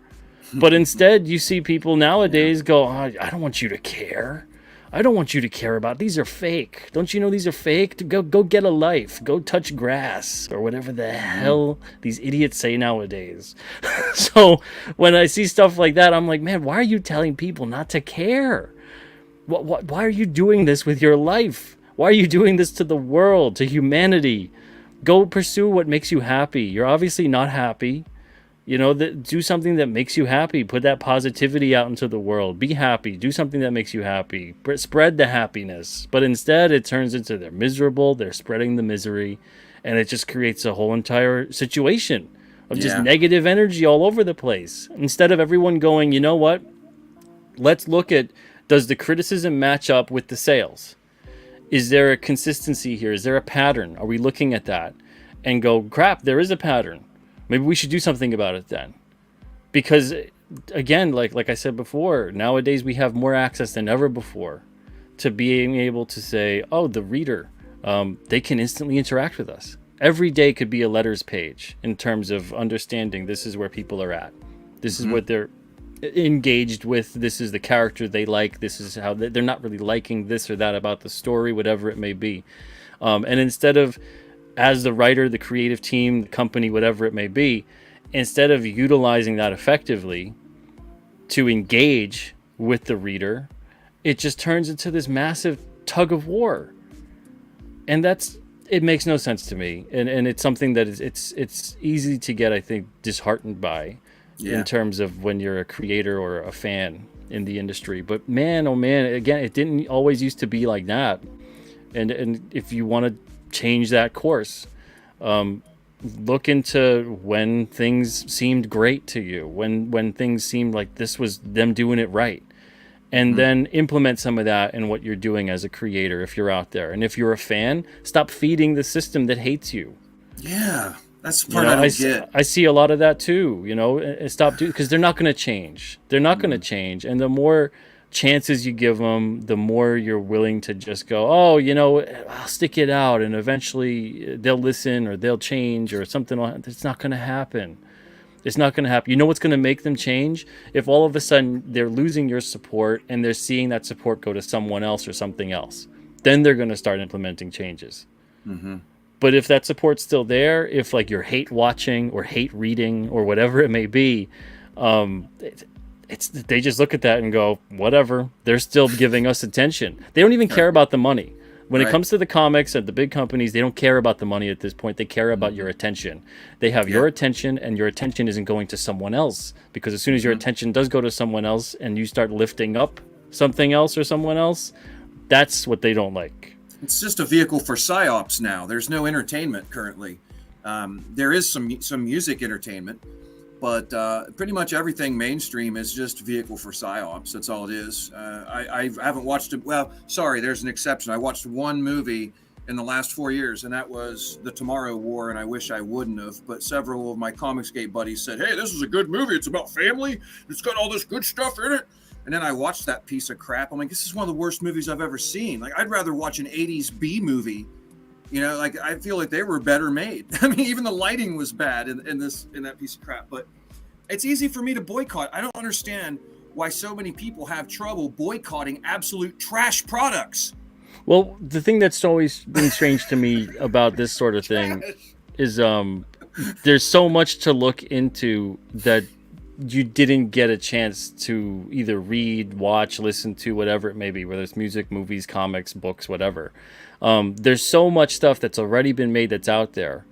But instead, you see people nowadays go, I don't want you to care. I don't want you to care about. These are fake. Don't you know these are fake? Go get a life. Go touch grass, or whatever the hell these idiots say nowadays. So when I see stuff like that, I'm like, man, why are you telling people not to care? Why are you doing this with your life? Why are you doing this to the world, to humanity? Go pursue what makes you happy. You're obviously not happy. Do something that makes you happy. Put that positivity out into the world. Be happy. Do something that makes you happy. Spread the happiness. But instead, it turns into they're miserable. They're spreading the misery. And it just creates a whole entire situation of just negative energy all over the place. Instead of everyone going, you know what? Let's look at, does the criticism match up with the sales? Is there a consistency here? Is there a pattern? Are we looking at that and go, crap, there is a pattern. Maybe we should do something about it then. Because, again, like I said before, nowadays we have more access than ever before to being able to say, oh, the reader, they can instantly interact with us. Every day could be a letters page in terms of understanding this is where people are at. This is what they're engaged with. This is the character they like. This is how they're not really liking this or that about the story, whatever it may be. And instead of, as the writer, the creative team, the company, whatever it may be, instead of utilizing that effectively to engage with the reader, it just turns into this massive tug of war. And it makes no sense to me. And it's something that it's easy to get, I think, disheartened by. In terms of when you're a creator or a fan in the industry. But man, oh man, again, it didn't always used to be like that. And if you want to change that course, look into when things seemed great to you, when things seemed like this was them doing it right. And then implement some of that in what you're doing as a creator if you're out there. And if you're a fan, stop feeding the system that hates you. Yeah. That's the part I don't get. I see a lot of that too, and stop doing, because they're not going to change. They're not going to change. And the more chances you give them, the more you're willing to just go, oh, I'll stick it out, and eventually they'll listen or they'll change or something. It's not going to happen. It's not going to happen. You know what's going to make them change? If all of a sudden they're losing your support and they're seeing that support go to someone else or something else, then they're going to start implementing changes. But if that support's still there, if like you're hate watching or hate reading or whatever it may be, they just look at that and go, whatever. They're still giving us attention. They don't even care about the money. When it comes to the comics and the big companies, they don't care about the money at this point. They care about your attention. They have your attention, and your attention isn't going to someone else. Because as soon as your attention does go to someone else and you start lifting up something else or someone else, that's what they don't like. It's just a vehicle for psyops now. There's no entertainment currently. There is some music entertainment, but pretty much everything mainstream is just a vehicle for psyops. That's all it is. I haven't watched it. Well, sorry, there's an exception. I watched one movie in the last 4 years, and that was The Tomorrow War, and I wish I wouldn't have. But several of my Comicsgate buddies said, hey, this is a good movie. It's about family. It's got all this good stuff in it. And then I watched that piece of crap. I'm like, this is one of the worst movies I've ever seen. Like, I'd rather watch an 80s B movie. You know, like, I feel like they were better made. I mean, even the lighting was bad in that piece of crap. But it's easy for me to boycott. I don't understand why so many people have trouble boycotting absolute trash products. Well, the thing that's always been strange to me about this sort of thing is there's so much to look into that you didn't get a chance to either read, watch, listen to, whatever it may be, whether it's music, movies, comics, books, whatever. There's so much stuff that's already been made that's out there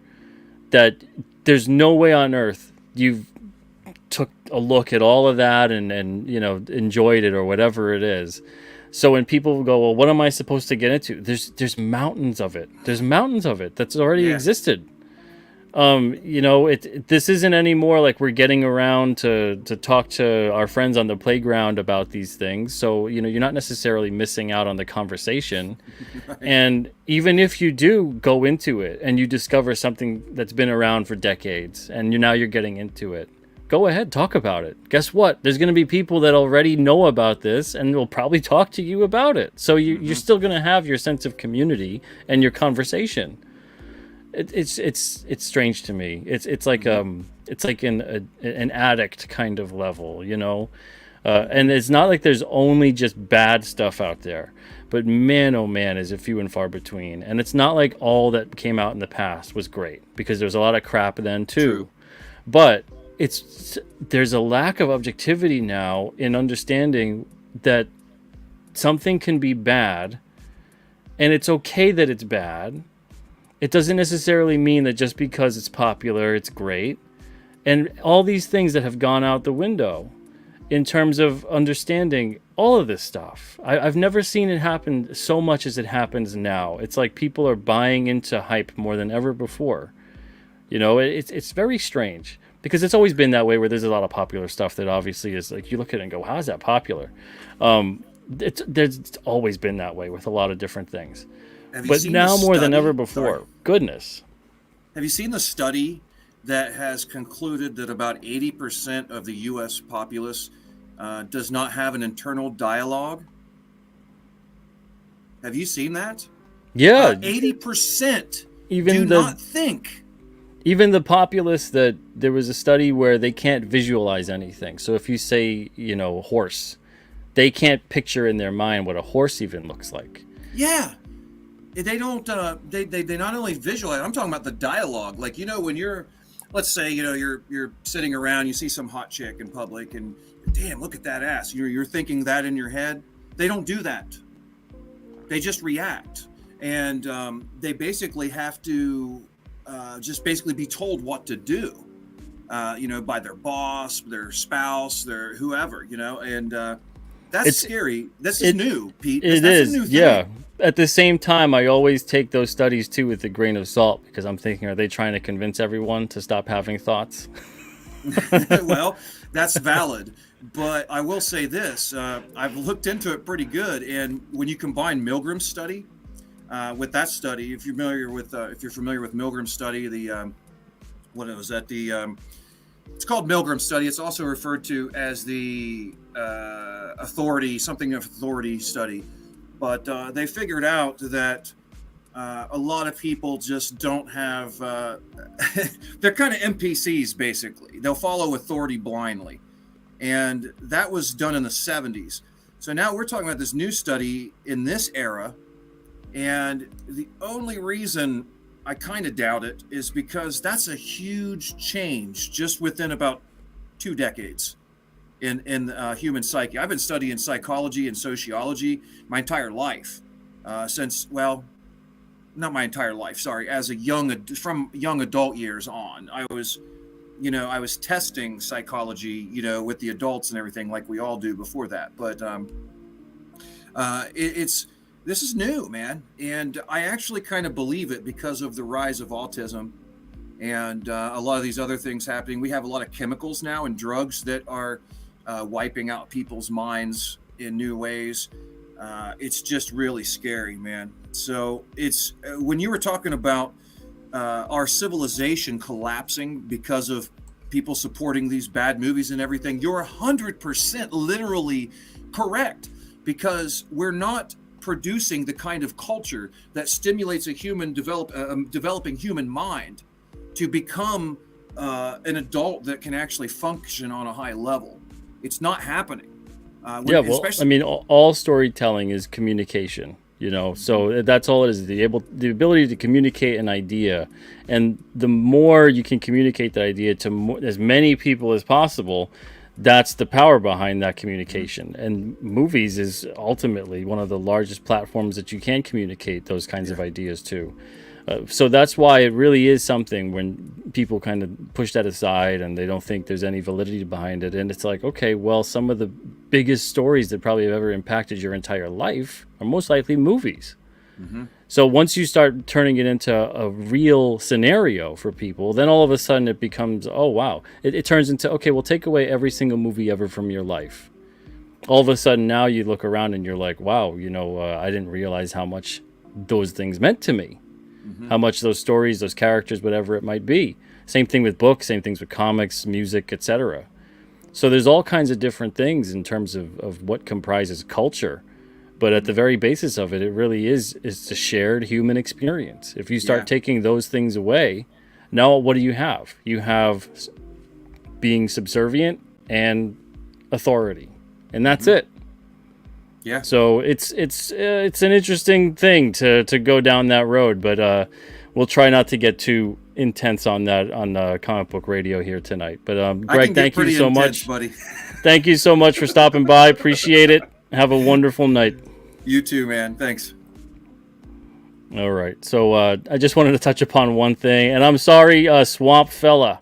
that there's no way on earth you've took a look at all of that and you know, enjoyed it or whatever it is. So when people go, well, what am I supposed to get into? There's mountains of it. There's mountains of it that's already existed. You know, this isn't anymore like we're getting around to talk to our friends on the playground about these things. So, you know, you're not necessarily missing out on the conversation. Right. And even if you do go into it and you discover something that's been around for decades and now you're getting into it, go ahead, talk about it. Guess what? There's going to be people that already know about this and will probably talk to you about it. So you're still going to have your sense of community and your conversation. It's strange to me. It's like an addict kind of level, you know. And it's not like there's only just bad stuff out there, but man, oh man, is it few and far between. And it's not like all that came out in the past was great, because there's a lot of crap then too. True. But there's a lack of objectivity now in understanding that something can be bad, and it's okay that it's bad. It doesn't necessarily mean that just because it's popular, it's great. And all these things that have gone out the window in terms of understanding all of this stuff. I've never seen it happen so much as it happens now. It's like people are buying into hype more than ever before. You know, it's very strange, because it's always been that way, where there's a lot of popular stuff that obviously is like, you look at it and go, how is that popular? There's always been that way with a lot of different things. But now more than ever before. Sorry. Goodness. Have you seen the study that has concluded that about 80% of the U.S. populace does not have an internal dialogue? Have you seen that? Yeah. 80% do not think. Even the populace, that there was a study where they can't visualize anything. So if you say, you know, horse, they can't picture in their mind what a horse even looks like. Yeah. They don't, they not only visualize, I'm talking about the dialogue. Like, you know, when you're, let's say, you know, you're sitting around, you see some hot chick in public and, damn, look at that ass. You're thinking that in your head. They don't do that. They just react. And they basically have to just basically be told what to do, you know, by their boss, their spouse, their whoever, you know, and that's scary. This is new, Pete. That's a new thing. Yeah. At the same time, I always take those studies too with a grain of salt, because I'm thinking, are they trying to convince everyone to stop having thoughts? Well, that's valid. But I will say this, I've looked into it pretty good. And when you combine Milgram's study with that study, if you're familiar with Milgram's study, it's called Milgram's study. It's also referred to as the authority study. But they figured out that a lot of people just don't have, they're kind of NPCs, basically. They'll follow authority blindly. And that was done in the 70s. So now we're talking about this new study in this era. And the only reason I kind of doubt it is because that's a huge change just within about 2 decades. In human psyche. I've been studying psychology and sociology my entire life, since, well, not my entire life, sorry, from young adult years on. I was testing psychology, you know, with the adults and everything, like we all do before that. But this is new, man, and I actually kind of believe it because of the rise of autism and a lot of these other things happening. We have a lot of chemicals now and drugs that are wiping out people's minds in new ways. It's just really scary, man. So it's when you were talking about our civilization collapsing because of people supporting these bad movies and everything. You're 100% literally correct, because we're not producing the kind of culture that stimulates a human developing human mind to become an adult that can actually function on a high level. It's not happening. I mean, all storytelling is communication. So that's all it is. The ability to communicate an idea, and the more you can communicate that idea to as many people as possible, that's the power behind that communication. And movies is ultimately one of the largest platforms that you can communicate those kinds of ideas to. So that's why it really is something when people kind of push that aside and they don't think there's any validity behind it. And it's like, okay, well, some of the biggest stories that probably have ever impacted your entire life are most likely movies. Mm-hmm. So once you start turning it into a real scenario for people, then all of a sudden it becomes, oh, wow. It turns into, okay, well, take away every single movie ever from your life. All of a sudden now you look around and you're like, wow, I didn't realize how much those things meant to me. Mm-hmm. How much those stories, those characters, whatever it might be. Same thing with books, same things with comics, music, etc. So there's all kinds of different things in terms of what comprises culture. But at the very basis of it, it really is a shared human experience. If you start taking those things away, now what do you have? You have being subservient and authority. And that's it. Yeah. So it's an interesting thing to go down that road, but we'll try not to get too intense on that on Comic Book Radio here tonight. But Greg, thank you so much, buddy. Thank you so much for stopping by. Appreciate it. Have a wonderful night. You too, man. Thanks. All right. So I just wanted to touch upon one thing, and I'm sorry, Swamp Fella,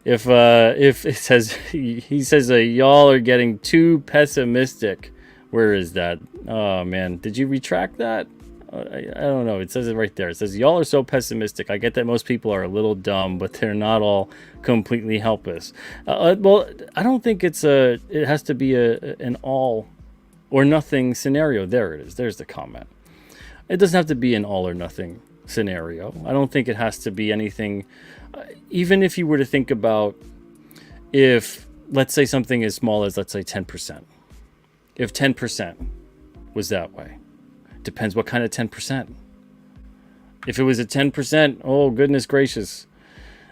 if it says he says y'all are getting too pessimistic. Where is that? Oh, man. Did you retract that? I don't know. It says it right there. It says, y'all are so pessimistic. I get that most people are a little dumb, but they're not all completely helpless. Well, I don't think it has to be an all or nothing scenario. There it is. There's the comment. It doesn't have to be an all or nothing scenario. I don't think it has to be anything. Even if you were to think about if, let's say, something as small as, let's say, 10%. If 10% was that way, depends what kind of 10%. If it was a 10%, oh goodness gracious,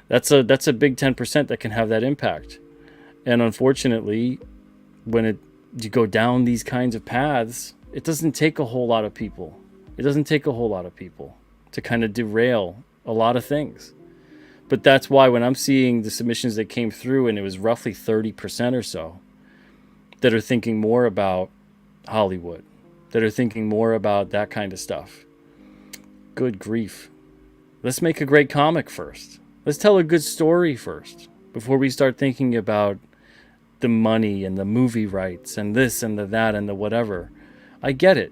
that's a big 10% that can have that impact. And unfortunately, when you go down these kinds of paths, it doesn't take a whole lot of people. It doesn't take a whole lot of people to kind of derail a lot of things. But that's why when I'm seeing the submissions that came through, and it was roughly 30% or so, that are thinking more about Hollywood, that are thinking more about that kind of stuff. Good grief. Let's make a great comic first. Let's tell a good story first before we start thinking about the money and the movie rights and this and the that and the whatever. I get it.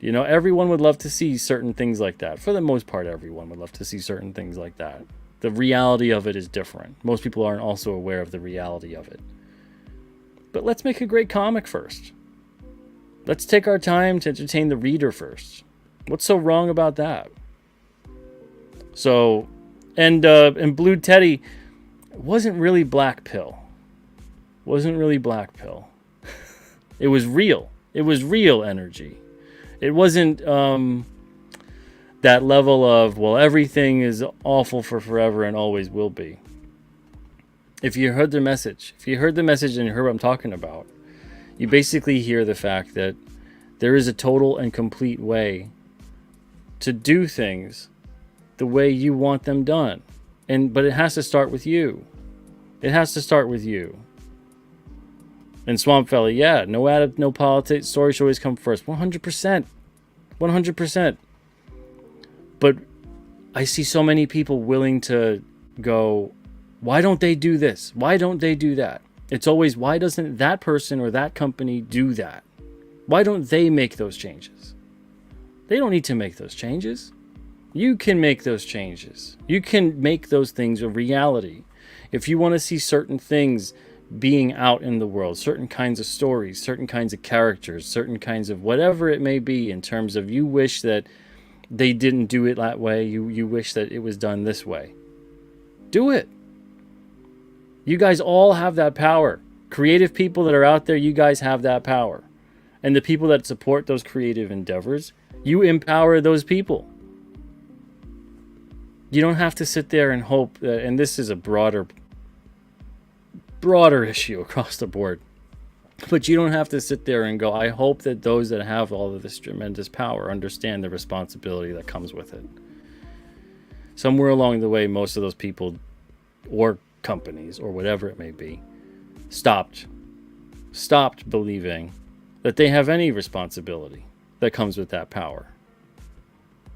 Everyone would love to see certain things like that. For the most part, everyone would love to see certain things like that. The reality of it is different. Most people aren't also aware of the reality of it. But let's make a great comic first. Let's take our time to entertain the reader first. What's so wrong about that? So, and Blue Teddy wasn't really Black Pill. Wasn't really Black Pill. It was real. It was real energy. It wasn't that level of, well, everything is awful for forever and always will be. If you heard the message and you heard what I'm talking about, you basically hear the fact that there is a total and complete way to do things the way you want them done. But it has to start with you. It has to start with you. And Swamp Fella, no politics, story should always come first. 100%. 100%. But I see so many people willing to go, why don't they do this? Why don't they do that? It's always, why doesn't that person or that company do that? Why don't they make those changes? They don't need to make those changes. You can make those changes. You can make those things a reality. If you want to see certain things being out in the world, certain kinds of stories, certain kinds of characters, certain kinds of whatever it may be, in terms of you wish that they didn't do it that way, you wish that it was done this way. Do it. You guys all have that power. Creative people that are out there, you guys have that power. And the people that support those creative endeavors, you empower those people. You don't have to sit there and hope that, and this is a broader issue across the board, but you don't have to sit there and go, I hope that those that have all of this tremendous power understand the responsibility that comes with it. Somewhere along the way, most of those people or companies or whatever it may be stopped believing that they have any responsibility that comes with that power.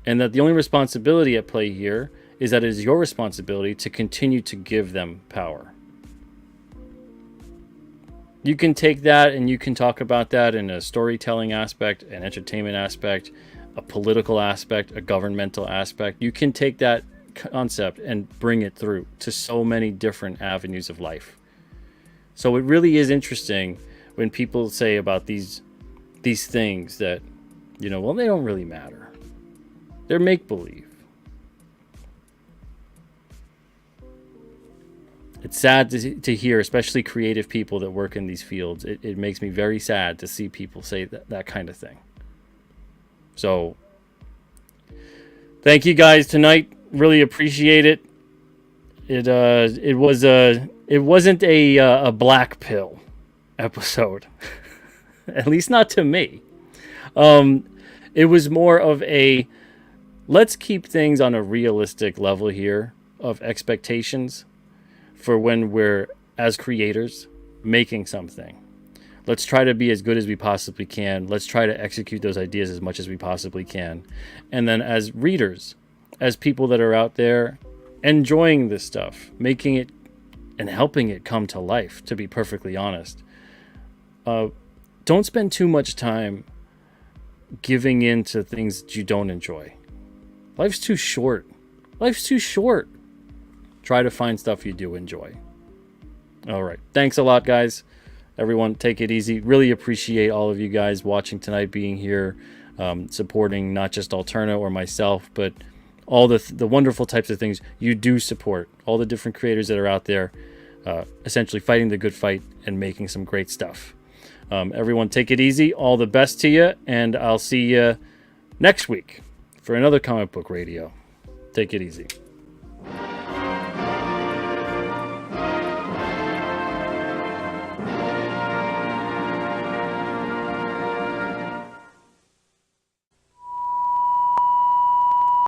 And that the only responsibility at play here is that it is your responsibility to continue to give them power. You can take that and you can talk about that in a storytelling aspect, an entertainment aspect, a political aspect, a governmental aspect. You can take that concept and bring it through to so many different avenues of life. So it really is interesting when people say about these things that, well, they don't really matter. They're make-believe. It's sad to hear, especially creative people that work in these fields. It makes me very sad to see people say that kind of thing. So, thank you guys tonight. Really appreciate it. It wasn't a black pill episode, at least not to me. It was more of a let's keep things on a realistic level here of expectations for when we're, as creators, making something. Let's try to be as good as we possibly can. Let's try to execute those ideas as much as we possibly can. And then as readers, as people that are out there enjoying this stuff, making it and helping it come to life, to be perfectly honest, don't spend too much time giving in to things that you don't enjoy. Life's too short. Life's too short. Try to find stuff you do enjoy. All right. Thanks a lot, guys. Everyone, take it easy. Really appreciate all of you guys watching tonight, being here, supporting not just Alterna or myself, but all the wonderful types of things you do support. All the different creators that are out there, essentially fighting the good fight and making some great stuff. Everyone, take it easy. All the best to you, and I'll see you next week for another Comic Book Radio. Take it easy.